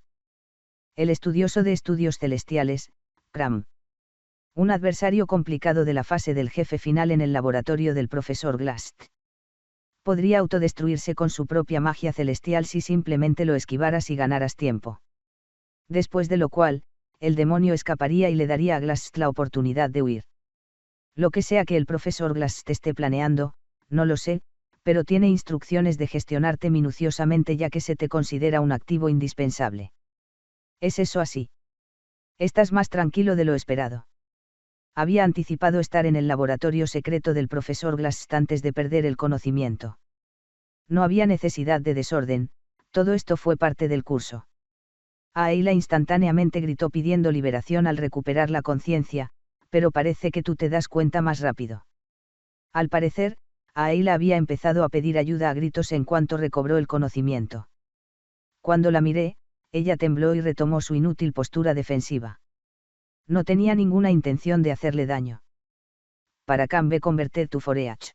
El estudioso de estudios celestiales, Cram. Un adversario complicado de la fase del jefe final en el laboratorio del profesor Glass. Podría autodestruirse con su propia magia celestial si simplemente lo esquivaras y ganaras tiempo. Después de lo cual, el demonio escaparía y le daría a Glass la oportunidad de huir. Lo que sea que el profesor Glass esté planeando, no lo sé, pero tiene instrucciones de gestionarte minuciosamente ya que se te considera un activo indispensable. ¿Es eso así? Estás más tranquilo de lo esperado. Había anticipado estar en el laboratorio secreto del profesor Glass antes de perder el conocimiento. No había necesidad de desorden, todo esto fue parte del curso. Aila instantáneamente gritó pidiendo liberación al recuperar la conciencia, pero parece que tú te das cuenta más rápido. Al parecer, Aila había empezado a pedir ayuda a gritos en cuanto recobró el conocimiento. Cuando la miré, ella tembló y retomó su inútil postura defensiva. No tenía ninguna intención de hacerle daño. Para cambe convertir tu foreach.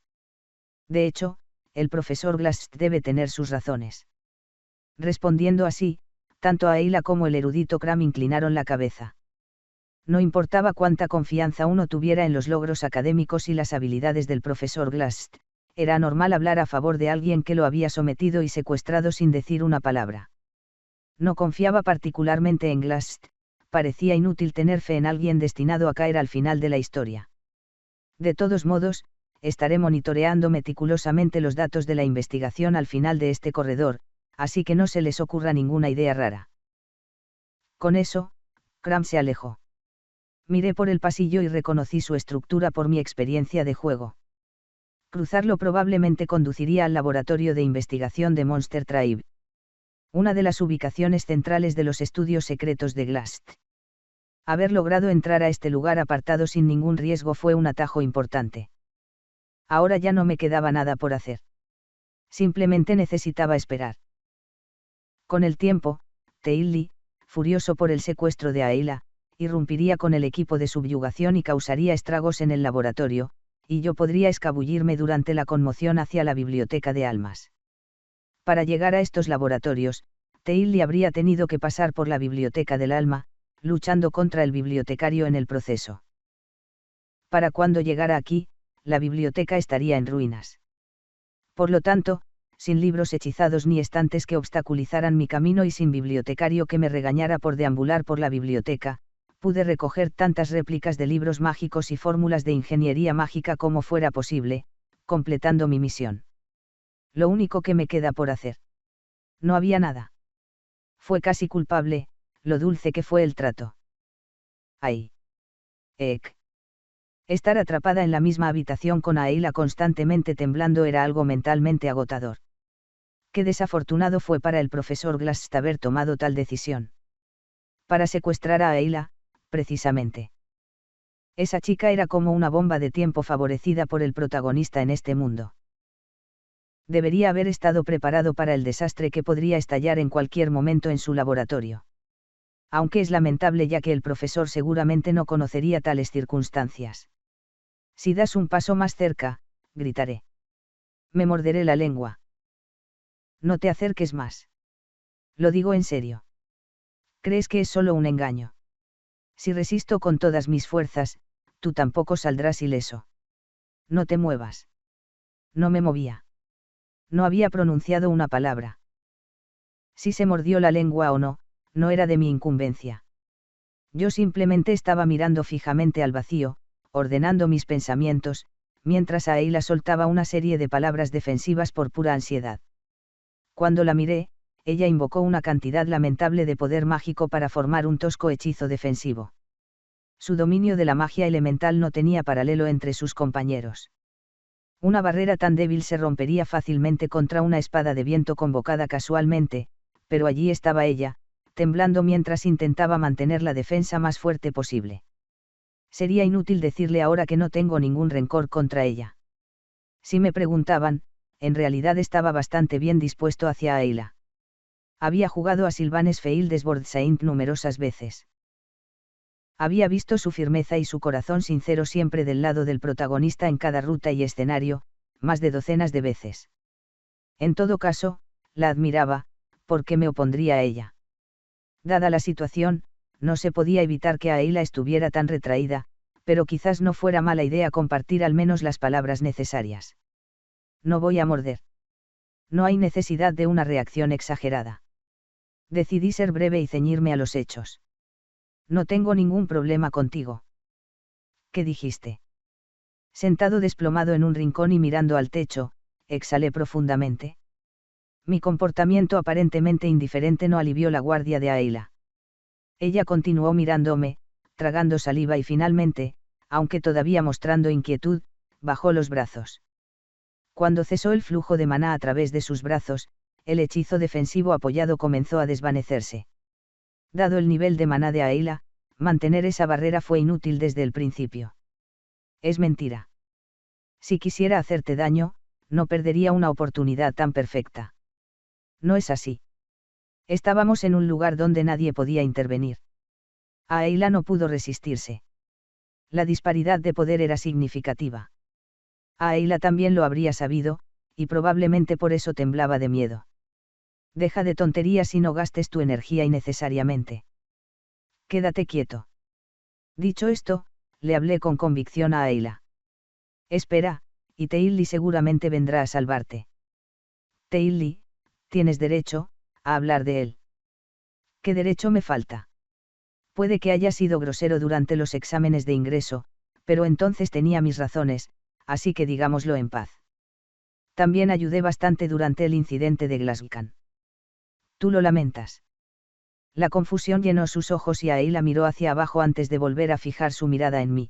De hecho, el profesor Glass debe tener sus razones. Respondiendo así, tanto Aila como el erudito Cram inclinaron la cabeza. No importaba cuánta confianza uno tuviera en los logros académicos y las habilidades del profesor Glass, era normal hablar a favor de alguien que lo había sometido y secuestrado sin decir una palabra. No confiaba particularmente en Glass, parecía inútil tener fe en alguien destinado a caer al final de la historia. De todos modos, estaré monitoreando meticulosamente los datos de la investigación al final de este corredor, así que no se les ocurra ninguna idea rara. Con eso, Cram se alejó. Miré por el pasillo y reconocí su estructura por mi experiencia de juego. Cruzarlo probablemente conduciría al laboratorio de investigación de Monster Tribe. Una de las ubicaciones centrales de los estudios secretos de Glass. Haber logrado entrar a este lugar apartado sin ningún riesgo fue un atajo importante. Ahora ya no me quedaba nada por hacer. Simplemente necesitaba esperar. Con el tiempo, Teilli, furioso por el secuestro de Aila, irrumpiría con el equipo de subyugación y causaría estragos en el laboratorio, y yo podría escabullirme durante la conmoción hacia la biblioteca de almas. Para llegar a estos laboratorios, Teilli habría tenido que pasar por la biblioteca del alma, luchando contra el bibliotecario en el proceso. Para cuando llegara aquí, la biblioteca estaría en ruinas. Por lo tanto, sin libros hechizados ni estantes que obstaculizaran mi camino y sin bibliotecario que me regañara por deambular por la biblioteca, pude recoger tantas réplicas de libros mágicos y fórmulas de ingeniería mágica como fuera posible, completando mi misión. Lo único que me queda por hacer. No había nada. Fue casi culpable, lo dulce que fue el trato. Ay. Estar atrapada en la misma habitación con Aila constantemente temblando era algo mentalmente agotador. Qué desafortunado fue para el profesor Glass haber tomado tal decisión. Para secuestrar a Aila, precisamente. Esa chica era como una bomba de tiempo favorecida por el protagonista en este mundo. Debería haber estado preparado para el desastre que podría estallar en cualquier momento en su laboratorio. Aunque es lamentable ya que el profesor seguramente no conocería tales circunstancias. Si das un paso más cerca, gritaré. Me morderé la lengua. No te acerques más. Lo digo en serio. ¿Crees que es solo un engaño? Si resisto con todas mis fuerzas, tú tampoco saldrás ileso. No te muevas. No me movía. No había pronunciado una palabra. Si se mordió la lengua o no, no era de mi incumbencia. Yo simplemente estaba mirando fijamente al vacío, ordenando mis pensamientos, mientras Ayla soltaba una serie de palabras defensivas por pura ansiedad. Cuando la miré, ella invocó una cantidad lamentable de poder mágico para formar un tosco hechizo defensivo. Su dominio de la magia elemental no tenía paralelo entre sus compañeros. Una barrera tan débil se rompería fácilmente contra una espada de viento convocada casualmente, pero allí estaba ella, temblando mientras intentaba mantener la defensa más fuerte posible. Sería inútil decirle ahora que no tengo ningún rencor contra ella. Si me preguntaban, en realidad estaba bastante bien dispuesto hacia Ayla. Había jugado a Sylvanes Feildesborn numerosas veces. Había visto su firmeza y su corazón sincero siempre del lado del protagonista en cada ruta y escenario, más de docenas de veces. En todo caso, la admiraba, porque me opondría a ella. Dada la situación, no se podía evitar que Ayla estuviera tan retraída, pero quizás no fuera mala idea compartir al menos las palabras necesarias. No voy a morder. No hay necesidad de una reacción exagerada. Decidí ser breve y ceñirme a los hechos. No tengo ningún problema contigo. ¿Qué dijiste? Sentado desplomado en un rincón y mirando al techo, exhalé profundamente. Mi comportamiento aparentemente indiferente no alivió la guardia de Ayla. Ella continuó mirándome, tragando saliva y finalmente, aunque todavía mostrando inquietud, bajó los brazos. Cuando cesó el flujo de maná a través de sus brazos, el hechizo defensivo apoyado comenzó a desvanecerse. Dado el nivel de maná de Ayla, mantener esa barrera fue inútil desde el principio. Es mentira. Si quisiera hacerte daño, no perdería una oportunidad tan perfecta. No es así. Estábamos en un lugar donde nadie podía intervenir. Ayla no pudo resistirse. La disparidad de poder era significativa. Ayla también lo habría sabido, y probablemente por eso temblaba de miedo. Deja de tonterías y no gastes tu energía innecesariamente. Quédate quieto. Dicho esto, le hablé con convicción a Ayla. Espera, y Teilli seguramente vendrá a salvarte. Teilli, tienes derecho a hablar de él. ¿Qué derecho me falta? Puede que haya sido grosero durante los exámenes de ingreso, pero entonces tenía mis razones, así que digámoslo en paz. También ayudé bastante durante el incidente de Glasgow. Tú lo lamentas. La confusión llenó sus ojos y Ayla miró hacia abajo antes de volver a fijar su mirada en mí.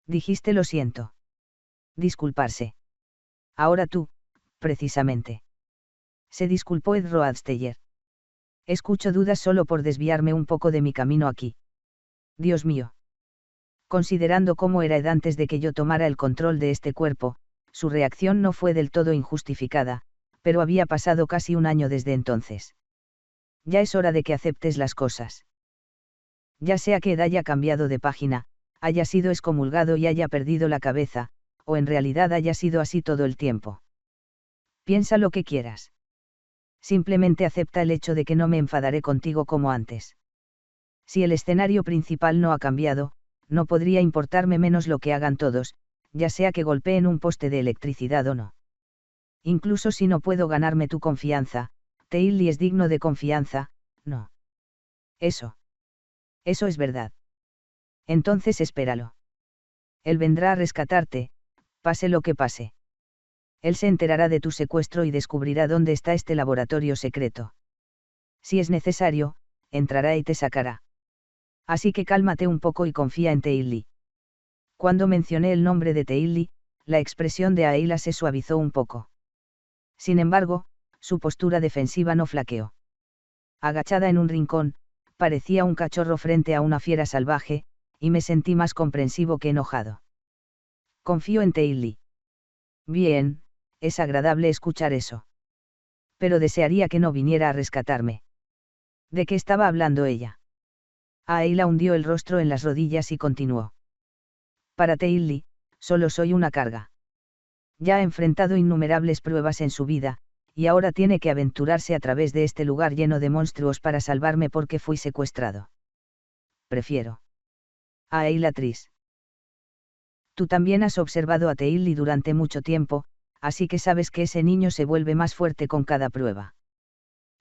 Dijiste lo siento. Disculparse. Ahora tú, precisamente. Se disculpó Ed Roadsteyer. Escucho dudas solo por desviarme un poco de mi camino aquí. Dios mío. Considerando cómo era Ed antes de que yo tomara el control de este cuerpo, su reacción no fue del todo injustificada, pero había pasado casi un año desde entonces. Ya es hora de que aceptes las cosas. Ya sea que Ed haya cambiado de página, haya sido excomulgado y haya perdido la cabeza, o en realidad haya sido así todo el tiempo. Piensa lo que quieras. Simplemente acepta el hecho de que no me enfadaré contigo como antes. Si el escenario principal no ha cambiado, no podría importarme menos lo que hagan todos, ya sea que golpeen un poste de electricidad o no. Incluso si no puedo ganarme tu confianza, Teilli es digno de confianza, no. Eso es verdad. Entonces espéralo. Él vendrá a rescatarte, pase lo que pase. Él se enterará de tu secuestro y descubrirá dónde está este laboratorio secreto. Si es necesario, entrará y te sacará. Así que cálmate un poco y confía en Teilli. Cuando mencioné el nombre de Teilli, la expresión de Ayla se suavizó un poco. Sin embargo, su postura defensiva no flaqueó. Agachada en un rincón, parecía un cachorro frente a una fiera salvaje, y me sentí más comprensivo que enojado. Confío en Teilli. Bien, es agradable escuchar eso. Pero desearía que no viniera a rescatarme. ¿De qué estaba hablando ella? Ayla hundió el rostro en las rodillas y continuó. Para Teilly, solo soy una carga. Ya ha enfrentado innumerables pruebas en su vida, y ahora tiene que aventurarse a través de este lugar lleno de monstruos para salvarme porque fui secuestrado. Prefiero. A Ayla Tris. Tú también has observado a Teilly durante mucho tiempo, así que sabes que ese niño se vuelve más fuerte con cada prueba.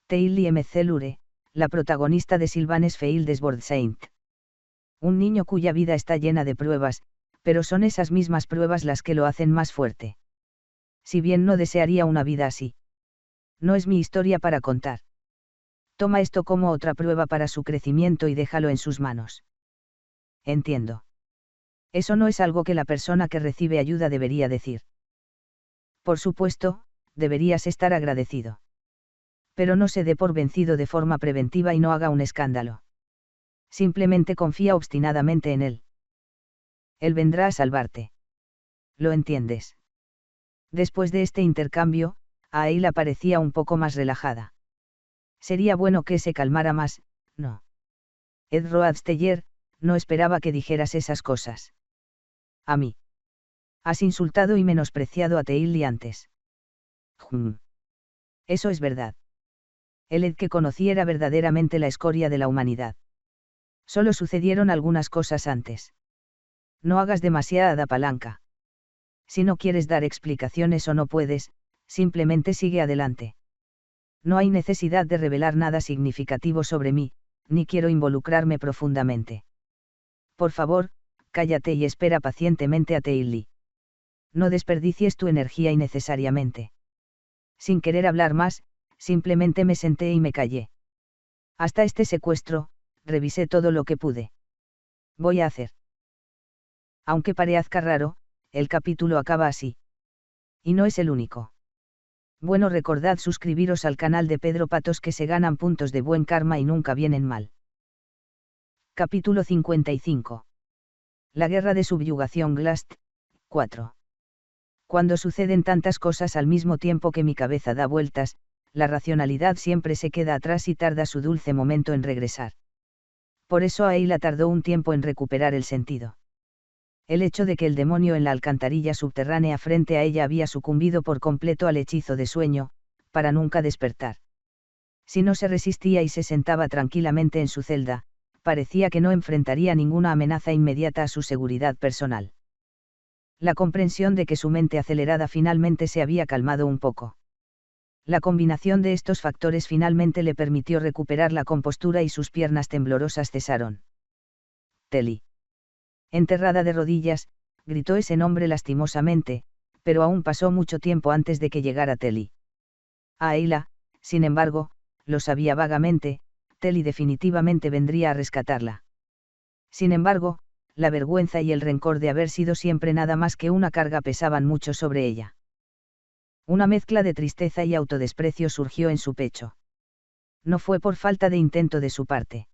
Teilly Mcelure, la protagonista de Sylvanes Fields Saint. Un niño cuya vida está llena de pruebas, pero son esas mismas pruebas las que lo hacen más fuerte. Si bien no desearía una vida así. No es mi historia para contar. Toma esto como otra prueba para su crecimiento y déjalo en sus manos. Entiendo. Eso no es algo que la persona que recibe ayuda debería decir. Por supuesto, deberías estar agradecido. Pero no se dé por vencido de forma preventiva y no haga un escándalo. Simplemente confía obstinadamente en él. Él vendrá a salvarte. ¿Lo entiendes? Después de este intercambio, Ayla parecía un poco más relajada. Sería bueno que se calmara más, ¿no? Ed Roadsteyer, no esperaba que dijeras esas cosas. A mí. Has insultado y menospreciado a Teilly antes. Eso es verdad. El Ed que conocí era verdaderamente la escoria de la humanidad. Solo sucedieron algunas cosas antes. No hagas demasiada palanca. Si no quieres dar explicaciones o no puedes, simplemente sigue adelante. No hay necesidad de revelar nada significativo sobre mí, ni quiero involucrarme profundamente. Por favor, cállate y espera pacientemente a Teilly. No desperdicies tu energía innecesariamente. Sin querer hablar más, simplemente me senté y me callé. Hasta este secuestro, revisé todo lo que pude. Voy a hacer. Aunque parezca raro, el capítulo acaba así. Y no es el único. Bueno, recordad suscribiros al canal de Pedro Patos, que se ganan puntos de buen karma y nunca vienen mal. Capítulo 55. La guerra de subyugación Glast, 4. Cuando suceden tantas cosas al mismo tiempo que mi cabeza da vueltas, la racionalidad siempre se queda atrás y tarda su dulce momento en regresar. Por eso Ayla tardó un tiempo en recuperar el sentido. El hecho de que el demonio en la alcantarilla subterránea frente a ella había sucumbido por completo al hechizo de sueño, para nunca despertar. Si no se resistía y se sentaba tranquilamente en su celda, parecía que no enfrentaría ninguna amenaza inmediata a su seguridad personal. La comprensión de que su mente acelerada finalmente se había calmado un poco. La combinación de estos factores finalmente le permitió recuperar la compostura y sus piernas temblorosas cesaron. Teilly. Enterrada de rodillas, gritó ese nombre lastimosamente, pero aún pasó mucho tiempo antes de que llegara Teilly. Ayla, sin embargo, lo sabía vagamente, Teilly definitivamente vendría a rescatarla. Sin embargo, la vergüenza y el rencor de haber sido siempre nada más que una carga pesaban mucho sobre ella. Una mezcla de tristeza y autodesprecio surgió en su pecho. No fue por falta de intento de su parte.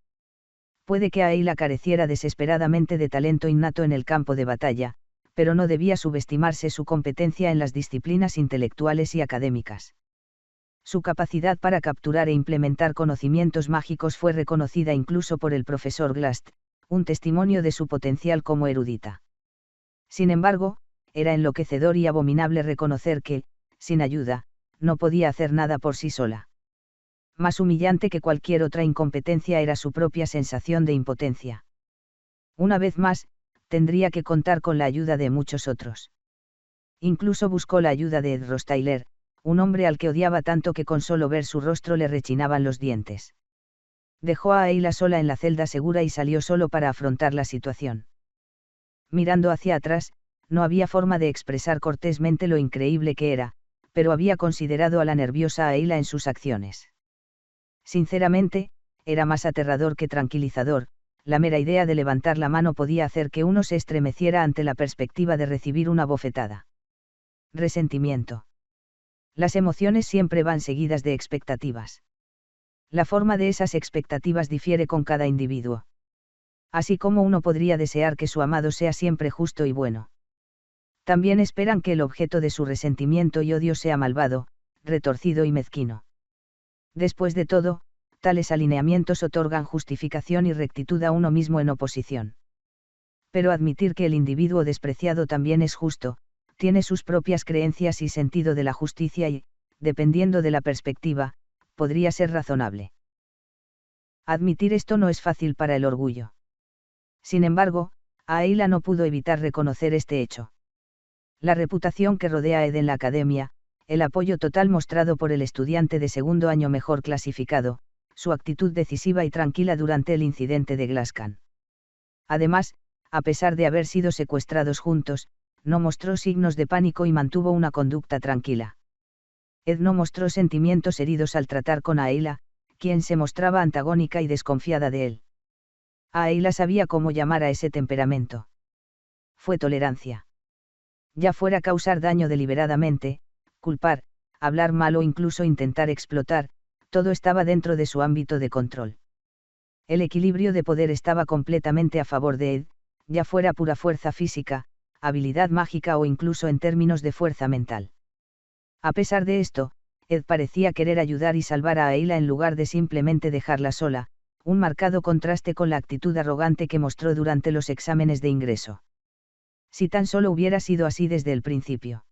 Puede que Ayla careciera desesperadamente de talento innato en el campo de batalla, pero no debía subestimarse su competencia en las disciplinas intelectuales y académicas. Su capacidad para capturar e implementar conocimientos mágicos fue reconocida incluso por el profesor Glast, un testimonio de su potencial como erudita. Sin embargo, era enloquecedor y abominable reconocer que, sin ayuda, no podía hacer nada por sí sola. Más humillante que cualquier otra incompetencia era su propia sensación de impotencia. Una vez más, tendría que contar con la ayuda de muchos otros. Incluso buscó la ayuda de Ed Rostyler, un hombre al que odiaba tanto que con solo ver su rostro le rechinaban los dientes. Dejó a Ayla sola en la celda segura y salió solo para afrontar la situación. Mirando hacia atrás, no había forma de expresar cortésmente lo increíble que era, pero había considerado a la nerviosa Ayla en sus acciones. Sinceramente, era más aterrador que tranquilizador, la mera idea de levantar la mano podía hacer que uno se estremeciera ante la perspectiva de recibir una bofetada. Resentimiento. Las emociones siempre van seguidas de expectativas. La forma de esas expectativas difiere con cada individuo. Así como uno podría desear que su amado sea siempre justo y bueno. También esperan que el objeto de su resentimiento y odio sea malvado, retorcido y mezquino. Después de todo, tales alineamientos otorgan justificación y rectitud a uno mismo en oposición. Pero admitir que el individuo despreciado también es justo, tiene sus propias creencias y sentido de la justicia y, dependiendo de la perspectiva, podría ser razonable. Admitir esto no es fácil para el orgullo. Sin embargo, Aíla no pudo evitar reconocer este hecho. La reputación que rodea a Ed en la academia, el apoyo total mostrado por el estudiante de segundo año mejor clasificado, su actitud decisiva y tranquila durante el incidente de Glascan. Además, a pesar de haber sido secuestrados juntos, no mostró signos de pánico y mantuvo una conducta tranquila. Ed no mostró sentimientos heridos al tratar con Aíla, quien se mostraba antagónica y desconfiada de él. Aíla sabía cómo llamar a ese temperamento. Fue tolerancia. Ya fuera causar daño deliberadamente, culpar, hablar mal o incluso intentar explotar, todo estaba dentro de su ámbito de control. El equilibrio de poder estaba completamente a favor de Ed, ya fuera pura fuerza física, habilidad mágica o incluso en términos de fuerza mental. A pesar de esto, Ed parecía querer ayudar y salvar a Aíla en lugar de simplemente dejarla sola, un marcado contraste con la actitud arrogante que mostró durante los exámenes de ingreso. Si tan solo hubiera sido así desde el principio.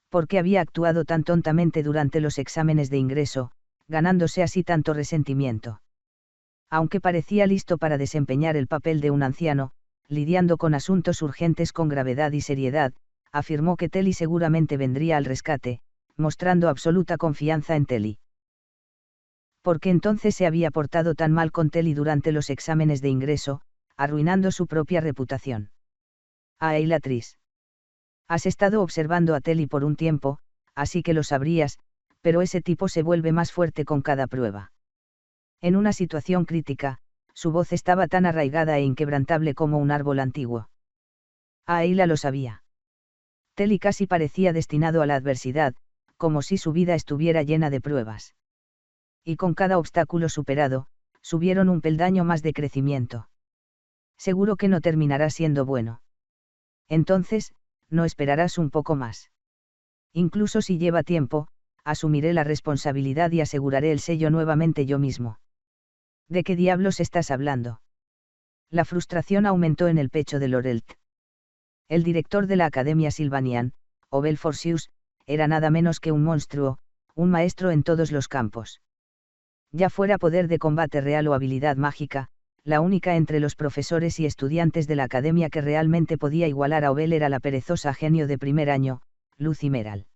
¿Por qué había actuado tan tontamente durante los exámenes de ingreso, ganándose así tanto resentimiento? Aunque parecía listo para desempeñar el papel de un anciano, lidiando con asuntos urgentes con gravedad y seriedad, afirmó que Telly seguramente vendría al rescate, mostrando absoluta confianza en Telly. ¿Por qué entonces se había portado tan mal con Telly durante los exámenes de ingreso, arruinando su propia reputación? Aíla Tris. Has estado observando a Telly por un tiempo, así que lo sabrías, pero ese tipo se vuelve más fuerte con cada prueba. En una situación crítica, su voz estaba tan arraigada e inquebrantable como un árbol antiguo. Aíla lo sabía. Telly casi parecía destinado a la adversidad, como si su vida estuviera llena de pruebas. Y con cada obstáculo superado, subieron un peldaño más de crecimiento. Seguro que no terminará siendo bueno. Entonces, no esperarás un poco más. Incluso si lleva tiempo, asumiré la responsabilidad y aseguraré el sello nuevamente yo mismo. ¿De qué diablos estás hablando? La frustración aumentó en el pecho de Lorelt. El director de la Academia Sylvanian, Obel Forsius, era nada menos que un monstruo, un maestro en todos los campos. Ya fuera poder de combate real o habilidad mágica, la única entre los profesores y estudiantes de la academia que realmente podía igualar a Obel era la perezosa genio de primer año, Lucy Meral.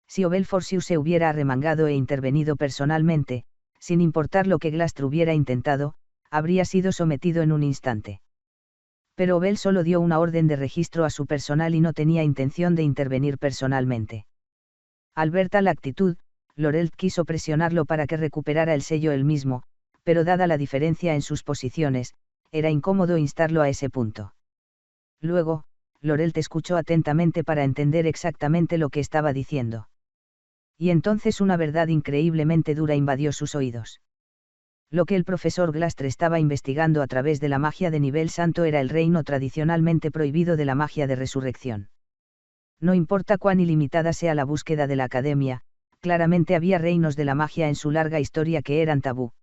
Si Obel Forsius se hubiera arremangado e intervenido personalmente, sin importar lo que Glastr hubiera intentado, habría sido sometido en un instante. Pero Obel solo dio una orden de registro a su personal y no tenía intención de intervenir personalmente. Al ver tal actitud, Lorelt quiso presionarlo para que recuperara el sello él mismo, pero dada la diferencia en sus posiciones, era incómodo instarlo a ese punto. Luego, Lorelt escuchó atentamente para entender exactamente lo que estaba diciendo. Y entonces una verdad increíblemente dura invadió sus oídos. Lo que el profesor Glastr estaba investigando a través de la magia de nivel santo era el reino tradicionalmente prohibido de la magia de resurrección. No importa cuán ilimitada sea la búsqueda de la academia, claramente había reinos de la magia en su larga historia que eran tabú.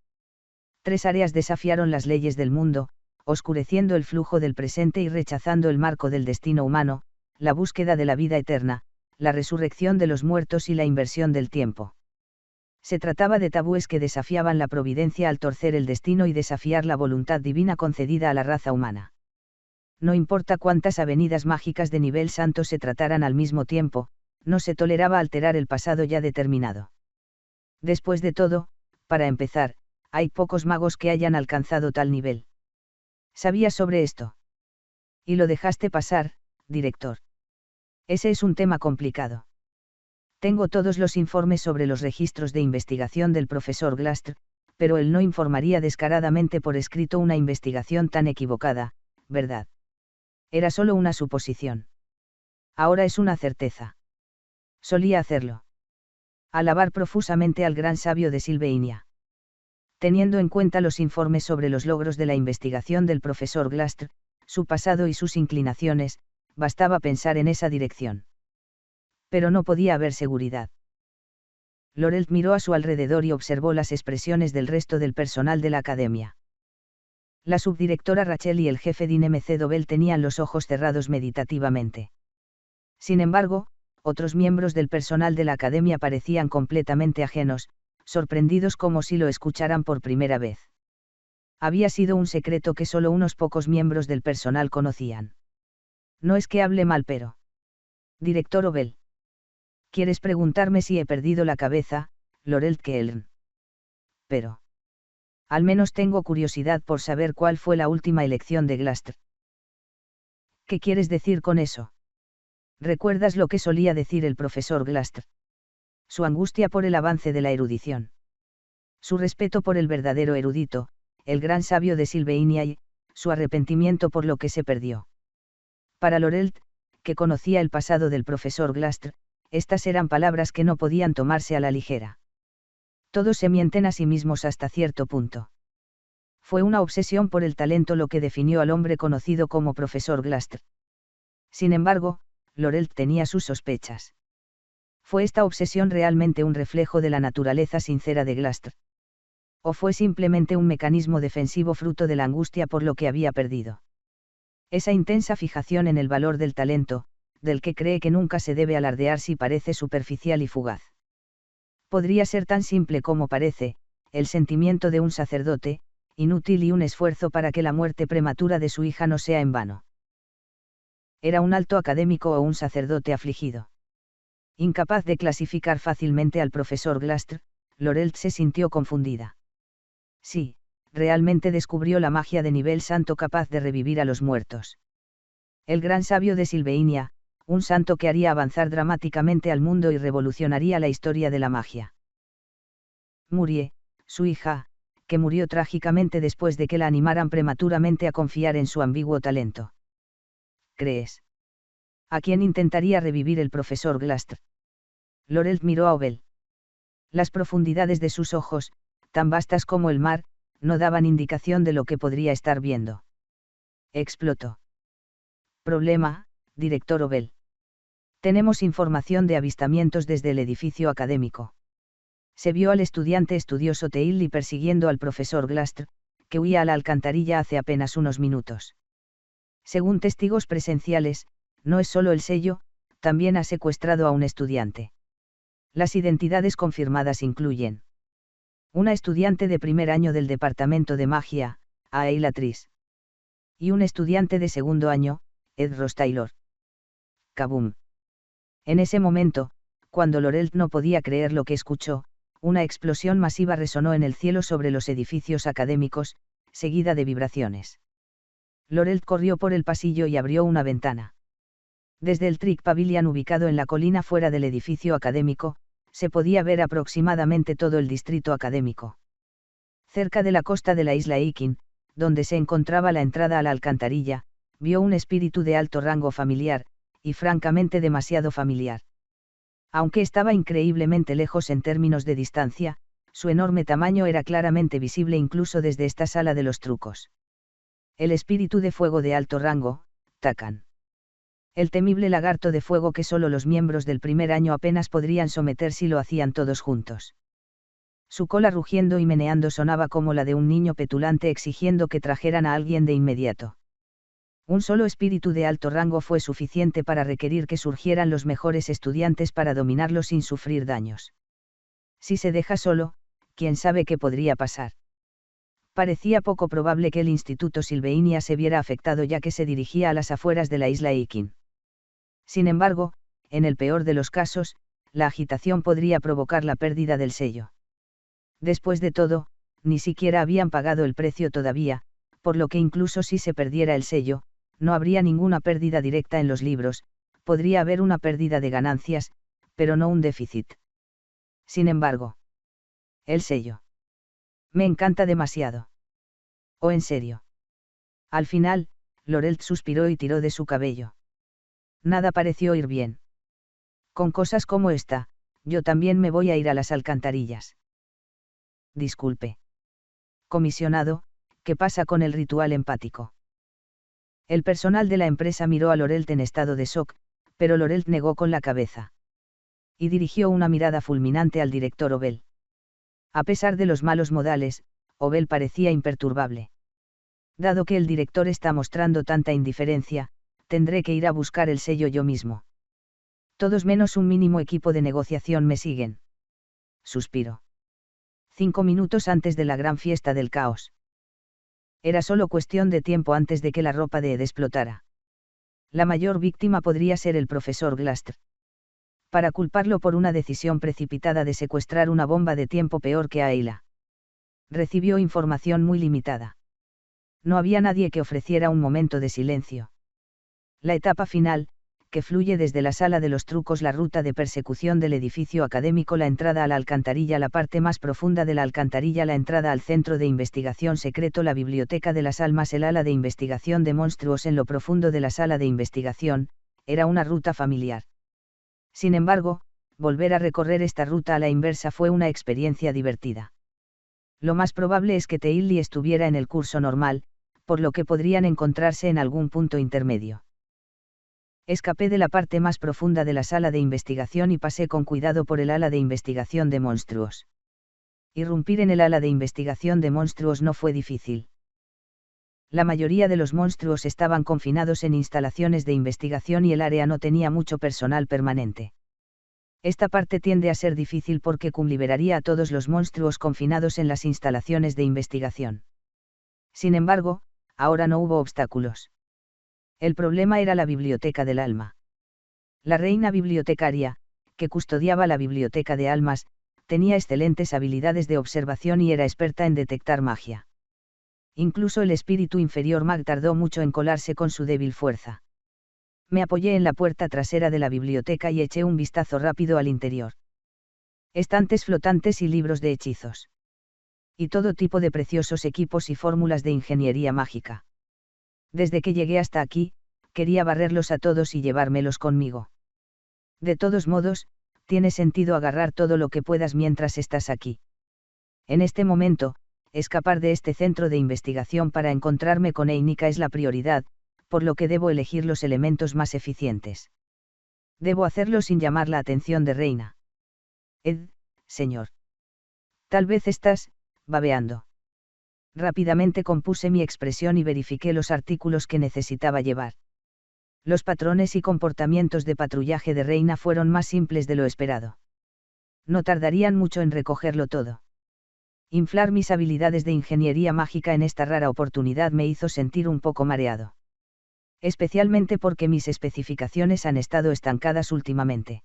3 áreas desafiaron las leyes del mundo, oscureciendo el flujo del presente y rechazando el marco del destino humano, la búsqueda de la vida eterna, la resurrección de los muertos y la inversión del tiempo. Se trataba de tabúes que desafiaban la providencia al torcer el destino y desafiar la voluntad divina concedida a la raza humana. No importa cuántas avenidas mágicas de nivel santo se trataran al mismo tiempo, no se toleraba alterar el pasado ya determinado. Después de todo, para empezar, hay pocos magos que hayan alcanzado tal nivel. ¿Sabías sobre esto? Y lo dejaste pasar, director. Ese es un tema complicado. Tengo todos los informes sobre los registros de investigación del profesor Glastr, pero él no informaría descaradamente por escrito una investigación tan equivocada, ¿verdad? Era solo una suposición. Ahora es una certeza. Solía hacerlo. Alabar profusamente al gran sabio de Silveinia. Teniendo en cuenta los informes sobre los logros de la investigación del profesor Glastr, su pasado y sus inclinaciones, bastaba pensar en esa dirección. Pero no podía haber seguridad. Laurel miró a su alrededor y observó las expresiones del resto del personal de la academia. La subdirectora Rachel y el jefe Dean M.C. Dobell tenían los ojos cerrados meditativamente. Sin embargo, otros miembros del personal de la academia parecían completamente ajenos, sorprendidos como si lo escucharan por primera vez. Había sido un secreto que solo unos pocos miembros del personal conocían. No es que hable mal, pero... Director Dobell. ¿Quieres preguntarme si he perdido la cabeza, Laurel Kelm? Pero... Al menos tengo curiosidad por saber cuál fue la última elección de Glaster. ¿Qué quieres decir con eso? ¿Recuerdas lo que solía decir el profesor Glaster? Su angustia por el avance de la erudición. Su respeto por el verdadero erudito, el gran sabio de Sylvania y, su arrepentimiento por lo que se perdió. Para Laurel, que conocía el pasado del profesor Glaster, estas eran palabras que no podían tomarse a la ligera. Todos se mienten a sí mismos hasta cierto punto. Fue una obsesión por el talento lo que definió al hombre conocido como profesor Glaster. Sin embargo, Laurel tenía sus sospechas. ¿Fue esta obsesión realmente un reflejo de la naturaleza sincera de Glaster? ¿O fue simplemente un mecanismo defensivo fruto de la angustia por lo que había perdido? Esa intensa fijación en el valor del talento, del que cree que nunca se debe alardear si parece superficial y fugaz. Podría ser tan simple como parece, el sentimiento de un sacerdote, inútil y un esfuerzo para que la muerte prematura de su hija no sea en vano. Era un alto académico o un sacerdote afligido. Incapaz de clasificar fácilmente al profesor Glaster, Laurel se sintió confundida. Sí, realmente descubrió la magia de nivel santo capaz de revivir a los muertos. El gran sabio de Sylvania, un santo que haría avanzar dramáticamente al mundo y revolucionaría la historia de la magia. Murie, su hija, que murió trágicamente después de que la animaran prematuramente a confiar en su ambiguo talento. ¿Crees? ¿A quién intentaría revivir el profesor Glaster? Laurel miró a Dobell. Las profundidades de sus ojos, tan vastas como el mar, no daban indicación de lo que podría estar viendo. Explotó. Problema, director Dobell. Tenemos información de avistamientos desde el edificio académico. Se vio al estudiante estudioso Teilly persiguiendo al profesor Glaster, que huía a la alcantarilla hace apenas unos minutos. Según testigos presenciales, no es solo el sello, también ha secuestrado a un estudiante. Las identidades confirmadas incluyen una estudiante de primer año del departamento de magia, Ayla Tris. Y un estudiante de segundo año, Ed Ross Taylor. Kaboom. En ese momento, cuando Laurel no podía creer lo que escuchó, una explosión masiva resonó en el cielo sobre los edificios académicos, seguida de vibraciones. Laurel corrió por el pasillo y abrió una ventana. Desde el Trick Pavilion ubicado en la colina fuera del edificio académico, se podía ver aproximadamente todo el distrito académico. Cerca de la costa de la isla Ikin, donde se encontraba la entrada a la alcantarilla, vio un espíritu de alto rango familiar, y francamente demasiado familiar. Aunque estaba increíblemente lejos en términos de distancia, su enorme tamaño era claramente visible incluso desde esta sala de los trucos. El espíritu de fuego de alto rango, Takan. El temible lagarto de fuego que solo los miembros del primer año apenas podrían someter si lo hacían todos juntos. Su cola rugiendo y meneando sonaba como la de un niño petulante exigiendo que trajeran a alguien de inmediato. Un solo espíritu de alto rango fue suficiente para requerir que surgieran los mejores estudiantes para dominarlo sin sufrir daños. Si se deja solo, quién sabe qué podría pasar. Parecía poco probable que el Instituto Sylvania se viera afectado ya que se dirigía a las afueras de la isla Ikin. Sin embargo, en el peor de los casos, la agitación podría provocar la pérdida del sello. Después de todo, ni siquiera habían pagado el precio todavía, por lo que incluso si se perdiera el sello, no habría ninguna pérdida directa en los libros, podría haber una pérdida de ganancias, pero no un déficit. Sin embargo, el sello. Me encanta demasiado. ¿O en serio? Al final, Laurel suspiró y tiró de su cabello. Nada pareció ir bien. Con cosas como esta, yo también me voy a ir a las alcantarillas. Disculpe. Comisionado, ¿qué pasa con el ritual empático? El personal de la empresa miró a Lorelt en estado de shock, pero Lorelt negó con la cabeza. Y dirigió una mirada fulminante al director Obel. A pesar de los malos modales, Obel parecía imperturbable. Dado que el director está mostrando tanta indiferencia, tendré que ir a buscar el sello yo mismo. Todos menos un mínimo equipo de negociación me siguen. Suspiró. 5 minutos antes de la gran fiesta del caos. Era solo cuestión de tiempo antes de que la ropa de Ed explotara. La mayor víctima podría ser el profesor Glastr. Para culparlo por una decisión precipitada de secuestrar una bomba de tiempo peor que Ayla. Recibió información muy limitada. No había nadie que ofreciera un momento de silencio. La etapa final, que fluye desde la sala de los trucos, la ruta de persecución del edificio académico, la entrada a la alcantarilla, la parte más profunda de la alcantarilla, la entrada al centro de investigación secreto, la biblioteca de las almas, el ala de investigación de monstruos en lo profundo de la sala de investigación, era una ruta familiar. Sin embargo, volver a recorrer esta ruta a la inversa fue una experiencia divertida. Lo más probable es que Teilly estuviera en el curso normal, por lo que podrían encontrarse en algún punto intermedio. Escapé de la parte más profunda de la sala de investigación y pasé con cuidado por el ala de investigación de monstruos. Irrumpir en el ala de investigación de monstruos no fue difícil. La mayoría de los monstruos estaban confinados en instalaciones de investigación y el área no tenía mucho personal permanente. Esta parte tiende a ser difícil porque Cum liberaría a todos los monstruos confinados en las instalaciones de investigación. Sin embargo, ahora no hubo obstáculos. El problema era la biblioteca del alma. La reina bibliotecaria, que custodiaba la biblioteca de almas, tenía excelentes habilidades de observación y era experta en detectar magia. Incluso el espíritu inferior Mag tardó mucho en colarse con su débil fuerza. Me apoyé en la puerta trasera de la biblioteca y eché un vistazo rápido al interior. Estantes flotantes y libros de hechizos. Y todo tipo de preciosos equipos y fórmulas de ingeniería mágica. Desde que llegué hasta aquí, quería barrerlos a todos y llevármelos conmigo. De todos modos, tiene sentido agarrar todo lo que puedas mientras estás aquí. En este momento, escapar de este centro de investigación para encontrarme con Einika es la prioridad, por lo que debo elegir los elementos más eficientes. Debo hacerlo sin llamar la atención de Reina. Ed, señor. Tal vez estás babeando. Rápidamente compuse mi expresión y verifiqué los artículos que necesitaba llevar. Los patrones y comportamientos de patrullaje de Reina fueron más simples de lo esperado. No tardarían mucho en recogerlo todo. Inflar mis habilidades de ingeniería mágica en esta rara oportunidad me hizo sentir un poco mareado. Especialmente porque mis especificaciones han estado estancadas últimamente.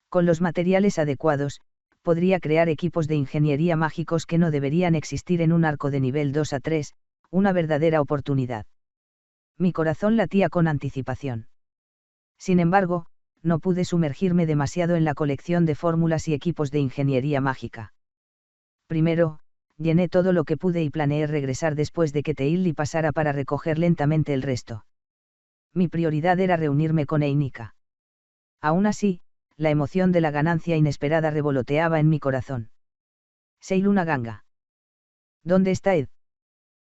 Con los materiales adecuados, podría crear equipos de ingeniería mágicos que no deberían existir en un arco de nivel 2 a 3, una verdadera oportunidad. Mi corazón latía con anticipación. Sin embargo, no pude sumergirme demasiado en la colección de fórmulas y equipos de ingeniería mágica. Primero, llené todo lo que pude y planeé regresar después de que Teilly pasara para recoger lentamente el resto. Mi prioridad era reunirme con Einika. Aún así, la emoción de la ganancia inesperada revoloteaba en mi corazón. Seiluna Ganga. ¿Dónde está Ed?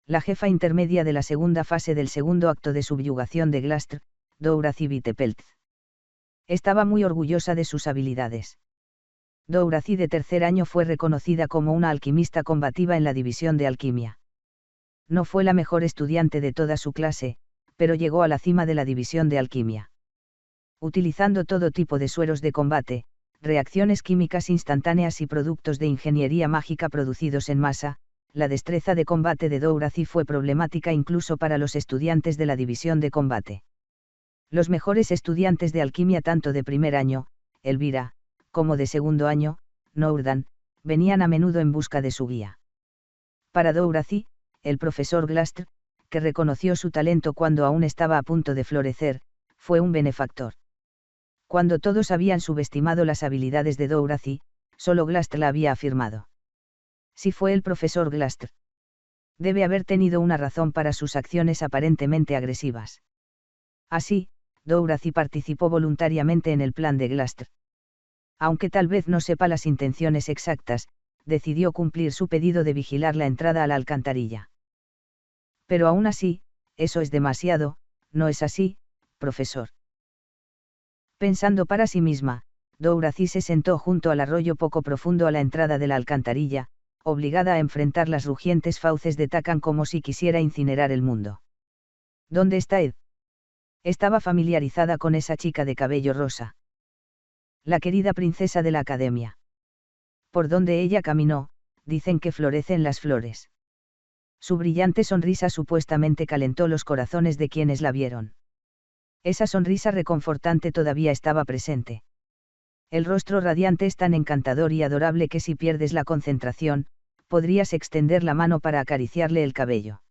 La jefa intermedia de la segunda fase del segundo acto de subyugación de Glastr, Dourazi Vitepeltz. Estaba muy orgullosa de sus habilidades. Dourazi de tercer año fue reconocida como una alquimista combativa en la división de alquimia. No fue la mejor estudiante de toda su clase, pero llegó a la cima de la división de alquimia. Utilizando todo tipo de sueros de combate, reacciones químicas instantáneas y productos de ingeniería mágica producidos en masa, la destreza de combate de Dourazi fue problemática incluso para los estudiantes de la división de combate. Los mejores estudiantes de alquimia tanto de primer año, Elvira, como de segundo año, Nourdan, venían a menudo en busca de su guía. Para Dourazi, el profesor Glastr, que reconoció su talento cuando aún estaba a punto de florecer, fue un benefactor. Cuando todos habían subestimado las habilidades de Dourazi, solo Glastr la había afirmado. Si fue el profesor Glastr. Debe haber tenido una razón para sus acciones aparentemente agresivas. Así, Dourazi participó voluntariamente en el plan de Glastr. Aunque tal vez no sepa las intenciones exactas, decidió cumplir su pedido de vigilar la entrada a la alcantarilla. Pero aún así, eso es demasiado, ¿no es así, profesor? Pensando para sí misma, Dorothy se sentó junto al arroyo poco profundo a la entrada de la alcantarilla, obligada a enfrentar las rugientes fauces de Takan como si quisiera incinerar el mundo. ¿Dónde está Ed? Estaba familiarizada con esa chica de cabello rosa. La querida princesa de la academia. Por donde ella caminó, dicen que florecen las flores. Su brillante sonrisa supuestamente calentó los corazones de quienes la vieron. Esa sonrisa reconfortante todavía estaba presente. El rostro radiante es tan encantador y adorable que si pierdes la concentración, podrías extender la mano para acariciarle el cabello.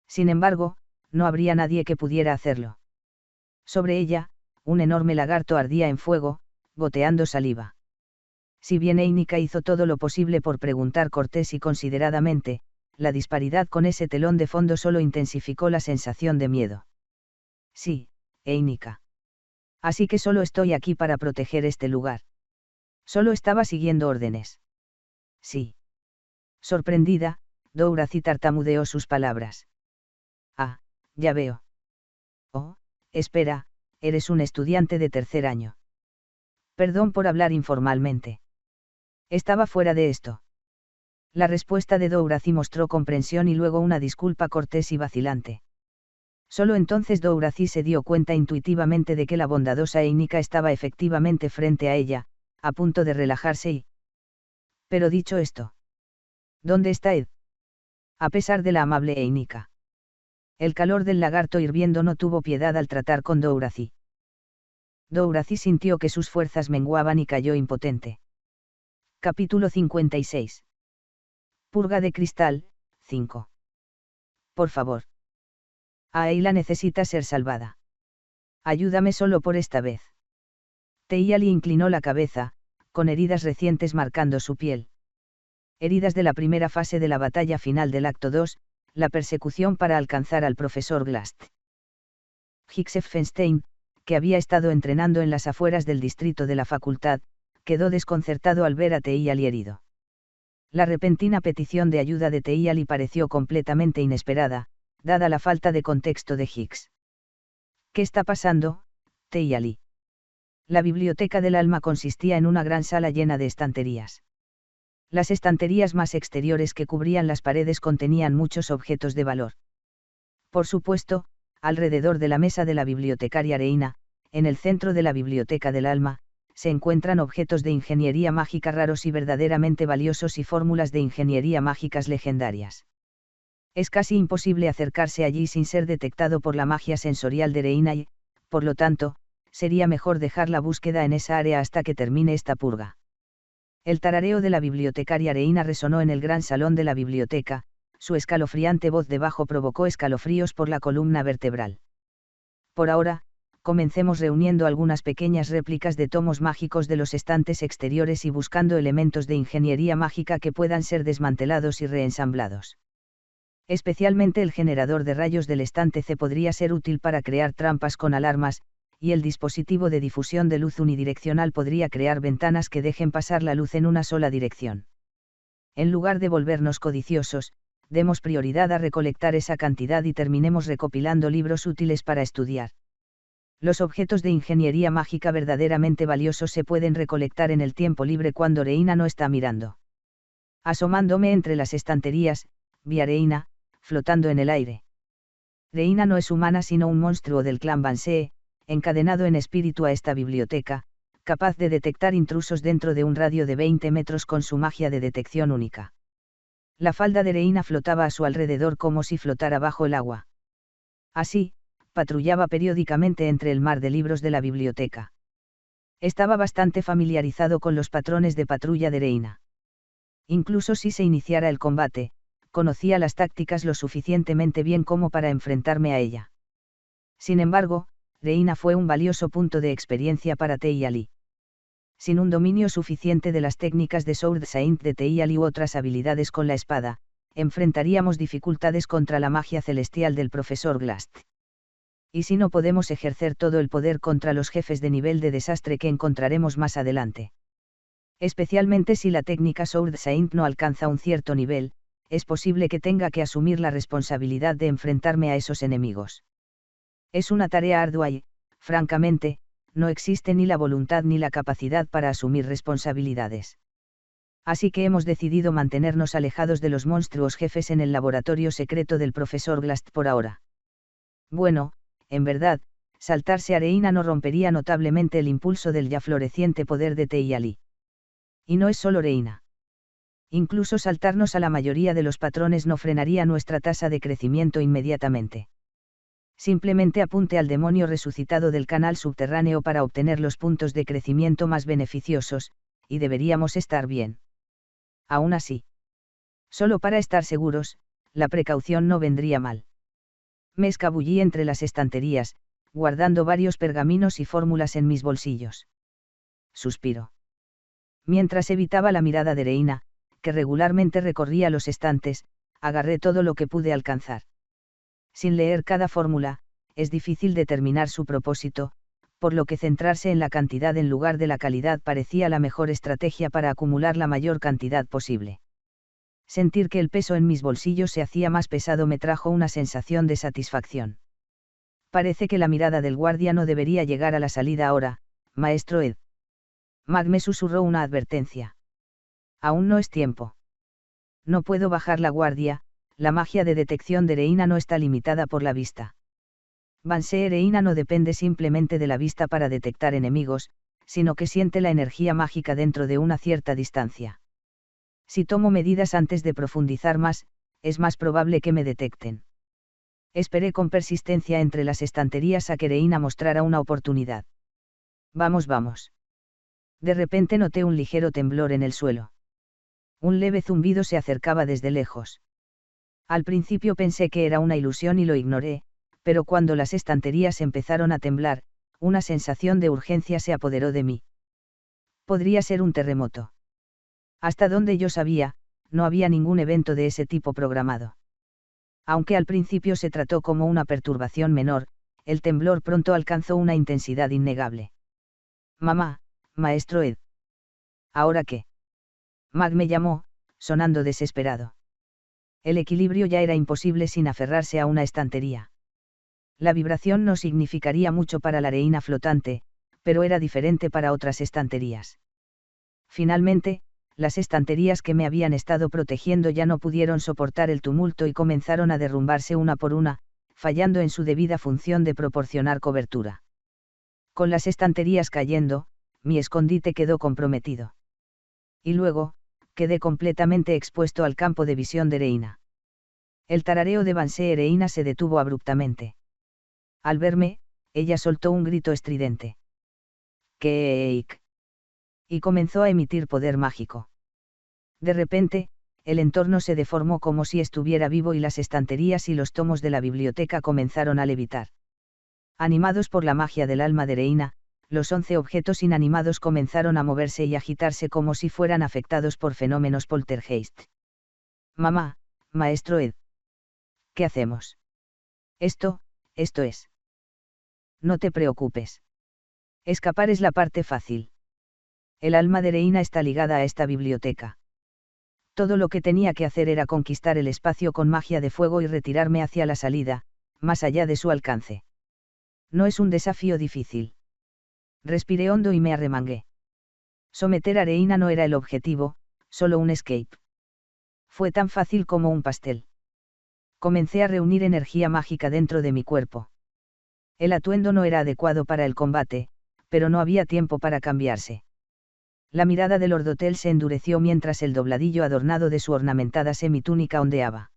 Sin embargo, no habría nadie que pudiera hacerlo. Sobre ella, un enorme lagarto ardía en fuego, goteando saliva. Si bien Einika hizo todo lo posible por preguntar cortés y consideradamente, la disparidad con ese telón de fondo solo intensificó la sensación de miedo. Sí, Einika. Así que solo estoy aquí para proteger este lugar. Solo estaba siguiendo órdenes. Sí. Sorprendida, Dorothy tartamudeó sus palabras. Ah, ya veo. Oh, espera, eres un estudiante de tercer año. Perdón por hablar informalmente. Estaba fuera de esto. La respuesta de Dorothy mostró comprensión y luego una disculpa cortés y vacilante. Solo entonces Dorothy se dio cuenta intuitivamente de que la bondadosa Einika estaba efectivamente frente a ella, a punto de relajarse y... Pero dicho esto, ¿dónde está Ed? A pesar de la amable Einika. El calor del lagarto hirviendo no tuvo piedad al tratar con Dorothy. Dorothy sintió que sus fuerzas menguaban y cayó impotente. Capítulo 56. Purga de cristal, 5. Por favor. Ayla necesita ser salvada. Ayúdame solo por esta vez. Teiali inclinó la cabeza, con heridas recientes marcando su piel. Heridas de la primera fase de la batalla final del acto 2, la persecución para alcanzar al profesor Glast. Hicksefenstein, que había estado entrenando en las afueras del distrito de la facultad, quedó desconcertado al ver a Teiali herido. La repentina petición de ayuda de Teiali pareció completamente inesperada, dada la falta de contexto de Hicks. ¿Qué está pasando, Teiali? La biblioteca del alma consistía en una gran sala llena de estanterías. Las estanterías más exteriores que cubrían las paredes contenían muchos objetos de valor. Por supuesto, alrededor de la mesa de la bibliotecaria Reina, en el centro de la biblioteca del alma, se encuentran objetos de ingeniería mágica raros y verdaderamente valiosos y fórmulas de ingeniería mágicas legendarias. Es casi imposible acercarse allí sin ser detectado por la magia sensorial de Reina y, por lo tanto, sería mejor dejar la búsqueda en esa área hasta que termine esta purga. El tarareo de la bibliotecaria Reina resonó en el gran salón de la biblioteca, su escalofriante voz de bajo provocó escalofríos por la columna vertebral. Por ahora, comencemos reuniendo algunas pequeñas réplicas de tomos mágicos de los estantes exteriores y buscando elementos de ingeniería mágica que puedan ser desmantelados y reensamblados. Especialmente el generador de rayos del estante C podría ser útil para crear trampas con alarmas, y el dispositivo de difusión de luz unidireccional podría crear ventanas que dejen pasar la luz en una sola dirección. En lugar de volvernos codiciosos, demos prioridad a recolectar esa cantidad y terminemos recopilando libros útiles para estudiar. Los objetos de ingeniería mágica verdaderamente valiosos se pueden recolectar en el tiempo libre cuando Reina no está mirando. Asomándome entre las estanterías, vi a Reina, flotando en el aire. Reina no es humana sino un monstruo del clan Bansee, encadenado en espíritu a esta biblioteca, capaz de detectar intrusos dentro de un radio de 20 metros con su magia de detección única. La falda de Reina flotaba a su alrededor como si flotara bajo el agua. Así, patrullaba periódicamente entre el mar de libros de la biblioteca. Estaba bastante familiarizado con los patrones de patrulla de Reina. Incluso si se iniciara el combate, conocía las tácticas lo suficientemente bien como para enfrentarme a ella. Sin embargo, Reina fue un valioso punto de experiencia para Teiali. Sin un dominio suficiente de las técnicas de Sword Saint de Teiali u otras habilidades con la espada, enfrentaríamos dificultades contra la magia celestial del profesor Glast. Y si no podemos ejercer todo el poder contra los jefes de nivel de desastre que encontraremos más adelante. Especialmente si la técnica Sword Saint no alcanza un cierto nivel, es posible que tenga que asumir la responsabilidad de enfrentarme a esos enemigos. Es una tarea ardua y, francamente, no existe ni la voluntad ni la capacidad para asumir responsabilidades. Así que hemos decidido mantenernos alejados de los monstruos jefes en el laboratorio secreto del profesor Glast por ahora. Bueno, en verdad, saltarse a Areina no rompería notablemente el impulso del ya floreciente poder de Teiali. Y no es solo Reina. Incluso saltarnos a la mayoría de los patrones no frenaría nuestra tasa de crecimiento inmediatamente. Simplemente apunte al demonio resucitado del canal subterráneo para obtener los puntos de crecimiento más beneficiosos, y deberíamos estar bien. Aún así. Solo para estar seguros, la precaución no vendría mal. Me escabullí entre las estanterías, guardando varios pergaminos y fórmulas en mis bolsillos. Suspiro. Mientras evitaba la mirada de Reina, que regularmente recorría los estantes, agarré todo lo que pude alcanzar. Sin leer cada fórmula, es difícil determinar su propósito, por lo que centrarse en la cantidad en lugar de la calidad parecía la mejor estrategia para acumular la mayor cantidad posible. Sentir que el peso en mis bolsillos se hacía más pesado me trajo una sensación de satisfacción. Parece que la mirada del guardia no debería llegar a la salida ahora, maestro Ed. Mag me susurró una advertencia. Aún no es tiempo. No puedo bajar la guardia, la magia de detección de Reina no está limitada por la vista. Banshee Reina no depende simplemente de la vista para detectar enemigos, sino que siente la energía mágica dentro de una cierta distancia. Si tomo medidas antes de profundizar más, es más probable que me detecten. Esperé con persistencia entre las estanterías a que Reina mostrara una oportunidad. Vamos, vamos. De repente noté un ligero temblor en el suelo. Un leve zumbido se acercaba desde lejos. Al principio pensé que era una ilusión y lo ignoré, pero cuando las estanterías empezaron a temblar, una sensación de urgencia se apoderó de mí. Podría ser un terremoto. Hasta donde yo sabía, no había ningún evento de ese tipo programado. Aunque al principio se trató como una perturbación menor, el temblor pronto alcanzó una intensidad innegable. Mamá, maestro Ed. ¿Ahora qué? Mag me llamó, sonando desesperado. El equilibrio ya era imposible sin aferrarse a una estantería. La vibración no significaría mucho para la Reina flotante, pero era diferente para otras estanterías. Finalmente, las estanterías que me habían estado protegiendo ya no pudieron soportar el tumulto y comenzaron a derrumbarse una por una, fallando en su debida función de proporcionar cobertura. Con las estanterías cayendo, mi escondite quedó comprometido. Y luego, quedé completamente expuesto al campo de visión de Reina. El tarareo de Banshee Reina se detuvo abruptamente. Al verme, ella soltó un grito estridente. ¡Keik! Y comenzó a emitir poder mágico. De repente, el entorno se deformó como si estuviera vivo y las estanterías y los tomos de la biblioteca comenzaron a levitar. Animados por la magia del alma de Reina, los 11 objetos inanimados comenzaron a moverse y agitarse como si fueran afectados por fenómenos poltergeist. Mamá, maestro Ed. ¿Qué hacemos? Esto es. No te preocupes. Escapar es la parte fácil. El alma de Reina está ligada a esta biblioteca. Todo lo que tenía que hacer era conquistar el espacio con magia de fuego y retirarme hacia la salida, más allá de su alcance. No es un desafío difícil. Respiré hondo y me arremangué. Someter a Reina no era el objetivo, solo un escape. Fue tan fácil como un pastel. Comencé a reunir energía mágica dentro de mi cuerpo. El atuendo no era adecuado para el combate, pero no había tiempo para cambiarse. La mirada de Lord Hotel se endureció mientras el dobladillo adornado de su ornamentada semitúnica ondeaba.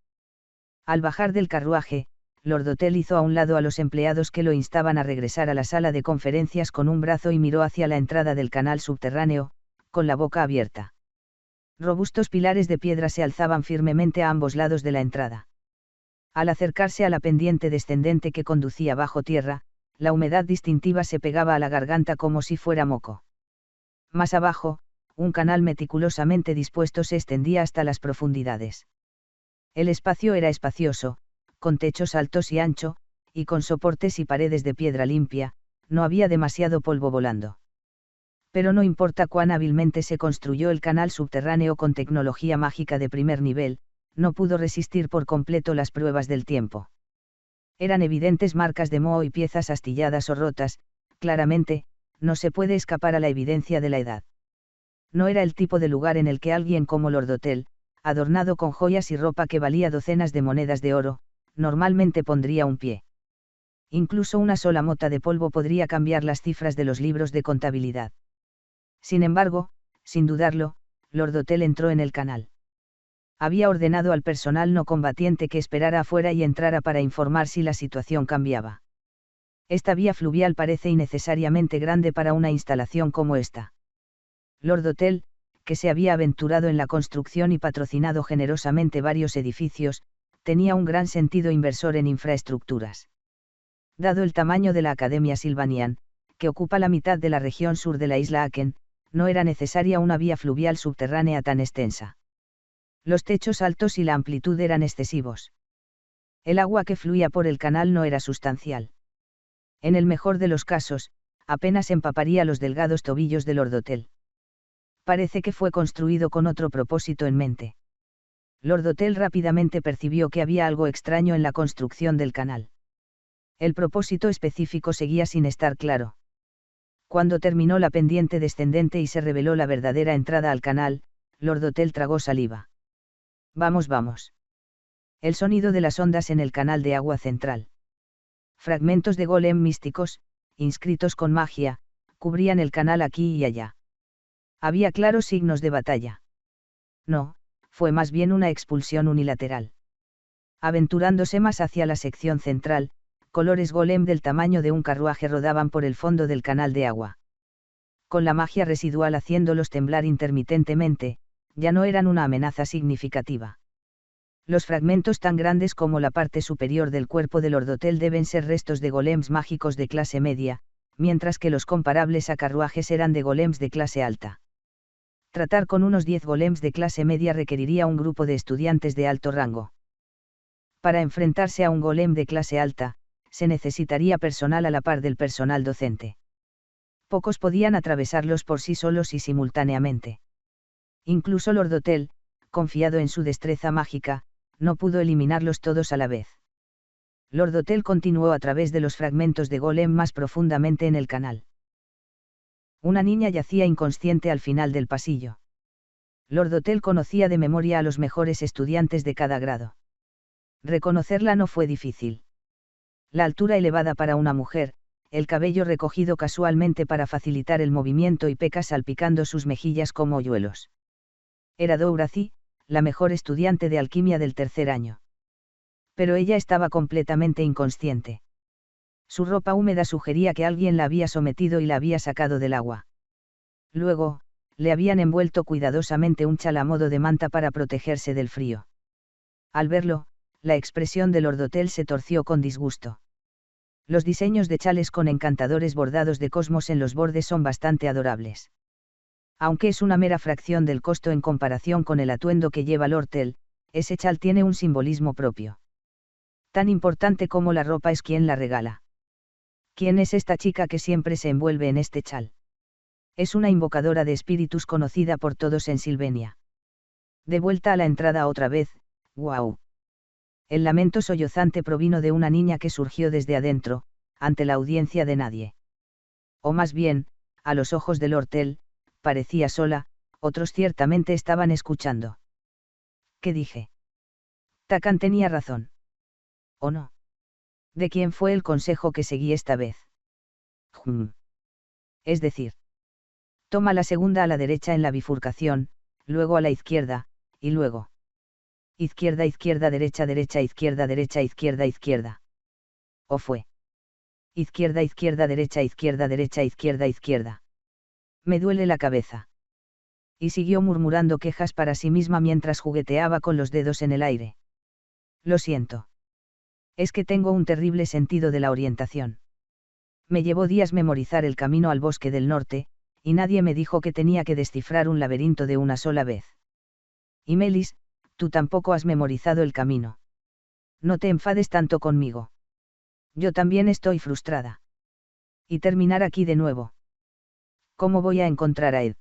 Al bajar del carruaje, Lord Hotel hizo a un lado a los empleados que lo instaban a regresar a la sala de conferencias con un brazo y miró hacia la entrada del canal subterráneo, con la boca abierta. Robustos pilares de piedra se alzaban firmemente a ambos lados de la entrada. Al acercarse a la pendiente descendente que conducía bajo tierra, la humedad distintiva se pegaba a la garganta como si fuera moco. Más abajo, un canal meticulosamente dispuesto se extendía hasta las profundidades. El espacio era espacioso, con techos altos y ancho, y con soportes y paredes de piedra limpia, no había demasiado polvo volando. Pero no importa cuán hábilmente se construyó el canal subterráneo con tecnología mágica de primer nivel, no pudo resistir por completo las pruebas del tiempo. Eran evidentes marcas de moho y piezas astilladas o rotas, claramente, no se puede escapar a la evidencia de la edad. No era el tipo de lugar en el que alguien como Lord Hotel, adornado con joyas y ropa que valía docenas de monedas de oro, normalmente pondría un pie. Incluso una sola mota de polvo podría cambiar las cifras de los libros de contabilidad. Sin embargo, sin dudarlo, Lord Hotel entró en el canal. Había ordenado al personal no combatiente que esperara afuera y entrara para informar si la situación cambiaba. Esta vía fluvial parece innecesariamente grande para una instalación como esta. Lord Hotel, que se había aventurado en la construcción y patrocinado generosamente varios edificios, tenía un gran sentido inversor en infraestructuras. Dado el tamaño de la Academia Sylvanian, que ocupa la mitad de la región sur de la isla Aken, no era necesaria una vía fluvial subterránea tan extensa. Los techos altos y la amplitud eran excesivos. El agua que fluía por el canal no era sustancial. En el mejor de los casos, apenas empaparía los delgados tobillos del Lord Hotel. Parece que fue construido con otro propósito en mente. Lord Hotel rápidamente percibió que había algo extraño en la construcción del canal. El propósito específico seguía sin estar claro. Cuando terminó la pendiente descendente y se reveló la verdadera entrada al canal, Lord Hotel tragó saliva. Vamos, vamos. El sonido de las ondas en el canal de agua central. Fragmentos de golem místicos, inscritos con magia, cubrían el canal aquí y allá. Había claros signos de batalla. No, fue más bien una expulsión unilateral. Aventurándose más hacia la sección central, colores golem del tamaño de un carruaje rodaban por el fondo del canal de agua. Con la magia residual haciéndolos temblar intermitentemente, ya no eran una amenaza significativa. Los fragmentos tan grandes como la parte superior del cuerpo del Lord Hotel deben ser restos de golems mágicos de clase media, mientras que los comparables a carruajes eran de golems de clase alta. Tratar con unos 10 golems de clase media requeriría un grupo de estudiantes de alto rango. Para enfrentarse a un golem de clase alta, se necesitaría personal a la par del personal docente. Pocos podían atravesarlos por sí solos y simultáneamente. Incluso Lord Hotel, confiado en su destreza mágica, no pudo eliminarlos todos a la vez. Lord Hotel continuó a través de los fragmentos de golem más profundamente en el canal. Una niña yacía inconsciente al final del pasillo. Lord Hotel conocía de memoria a los mejores estudiantes de cada grado. Reconocerla no fue difícil. La altura elevada para una mujer, el cabello recogido casualmente para facilitar el movimiento y pecas salpicando sus mejillas como hoyuelos. Era Dorothy, la mejor estudiante de alquimia del tercer año. Pero ella estaba completamente inconsciente. Su ropa húmeda sugería que alguien la había sometido y la había sacado del agua. Luego, le habían envuelto cuidadosamente un chal a modo de manta para protegerse del frío. Al verlo, la expresión de Lord Hotel se torció con disgusto. Los diseños de chales con encantadores bordados de cosmos en los bordes son bastante adorables. Aunque es una mera fracción del costo en comparación con el atuendo que lleva Lord Hotel, ese chal tiene un simbolismo propio. Tan importante como la ropa es quien la regala. ¿Quién es esta chica que siempre se envuelve en este chal? Es una invocadora de espíritus conocida por todos en Silvenia. De vuelta a la entrada otra vez, ¡guau! El lamento sollozante provino de una niña que surgió desde adentro, ante la audiencia de nadie. O más bien, a los ojos de Lord Hotel, parecía sola, otros ciertamente estaban escuchando. ¿Qué dije? Takan tenía razón. ¿O no? ¿De quién fue el consejo que seguí esta vez? Es decir, toma la segunda a la derecha en la bifurcación, luego a la izquierda, y luego izquierda, izquierda, derecha, derecha, izquierda, derecha, izquierda, izquierda. ¿O fue izquierda, izquierda, derecha, izquierda, derecha, izquierda, izquierda? Me duele la cabeza. Y siguió murmurando quejas para sí misma mientras jugueteaba con los dedos en el aire. Lo siento. Es que tengo un terrible sentido de la orientación. Me llevó días memorizar el camino al bosque del norte, y nadie me dijo que tenía que descifrar un laberinto de una sola vez. Y Melis, tú tampoco has memorizado el camino. No te enfades tanto conmigo. Yo también estoy frustrada. Y terminar aquí de nuevo. ¿Cómo voy a encontrar a Ed?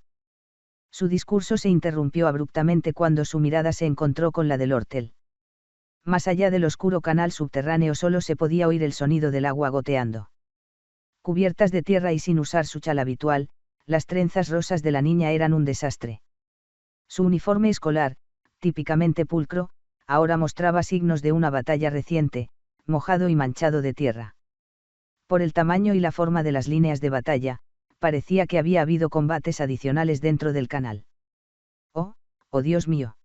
Su discurso se interrumpió abruptamente cuando su mirada se encontró con la de Lortel. Más allá del oscuro canal subterráneo solo se podía oír el sonido del agua goteando. Cubiertas de tierra y sin usar su chal habitual, las trenzas rosas de la niña eran un desastre. Su uniforme escolar, típicamente pulcro, ahora mostraba signos de una batalla reciente, mojado y manchado de tierra. Por el tamaño y la forma de las líneas de batalla, parecía que había habido combates adicionales dentro del canal. Oh Dios mío.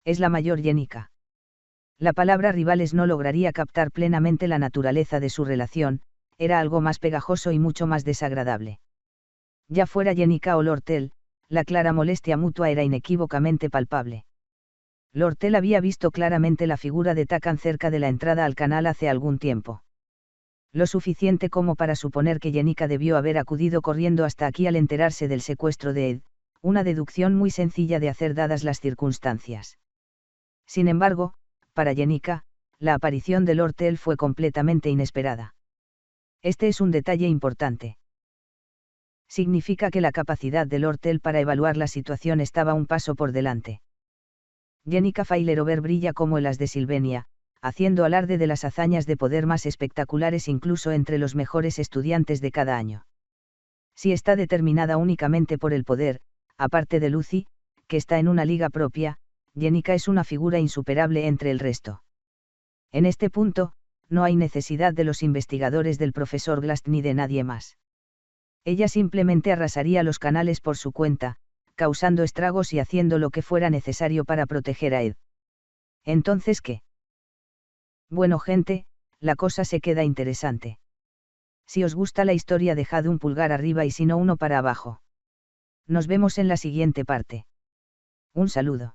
Es la mayor Jenica. La palabra rivales no lograría captar plenamente la naturaleza de su relación, era algo más pegajoso y mucho más desagradable. Ya fuera Jenica o Lortel, la clara molestia mutua era inequívocamente palpable. Lortel había visto claramente la figura de Takan cerca de la entrada al canal hace algún tiempo. Lo suficiente como para suponer que Jenica debió haber acudido corriendo hasta aquí al enterarse del secuestro de Ed, una deducción muy sencilla de hacer dadas las circunstancias. Sin embargo, para Jenica, la aparición de Lortel fue completamente inesperada. Este es un detalle importante. Significa que la capacidad de Lortel para evaluar la situación estaba un paso por delante. Jenica Failerover brilla como el as de Silvenia, haciendo alarde de las hazañas de poder más espectaculares incluso entre los mejores estudiantes de cada año. Si está determinada únicamente por el poder, aparte de Lucy, que está en una liga propia, Jenica es una figura insuperable entre el resto. En este punto, no hay necesidad de los investigadores del profesor Glast ni de nadie más. Ella simplemente arrasaría los canales por su cuenta, causando estragos y haciendo lo que fuera necesario para proteger a Ed. ¿Entonces qué? Bueno gente, la cosa se queda interesante. Si os gusta la historia dejad un pulgar arriba y si no uno para abajo. Nos vemos en la siguiente parte. Un saludo.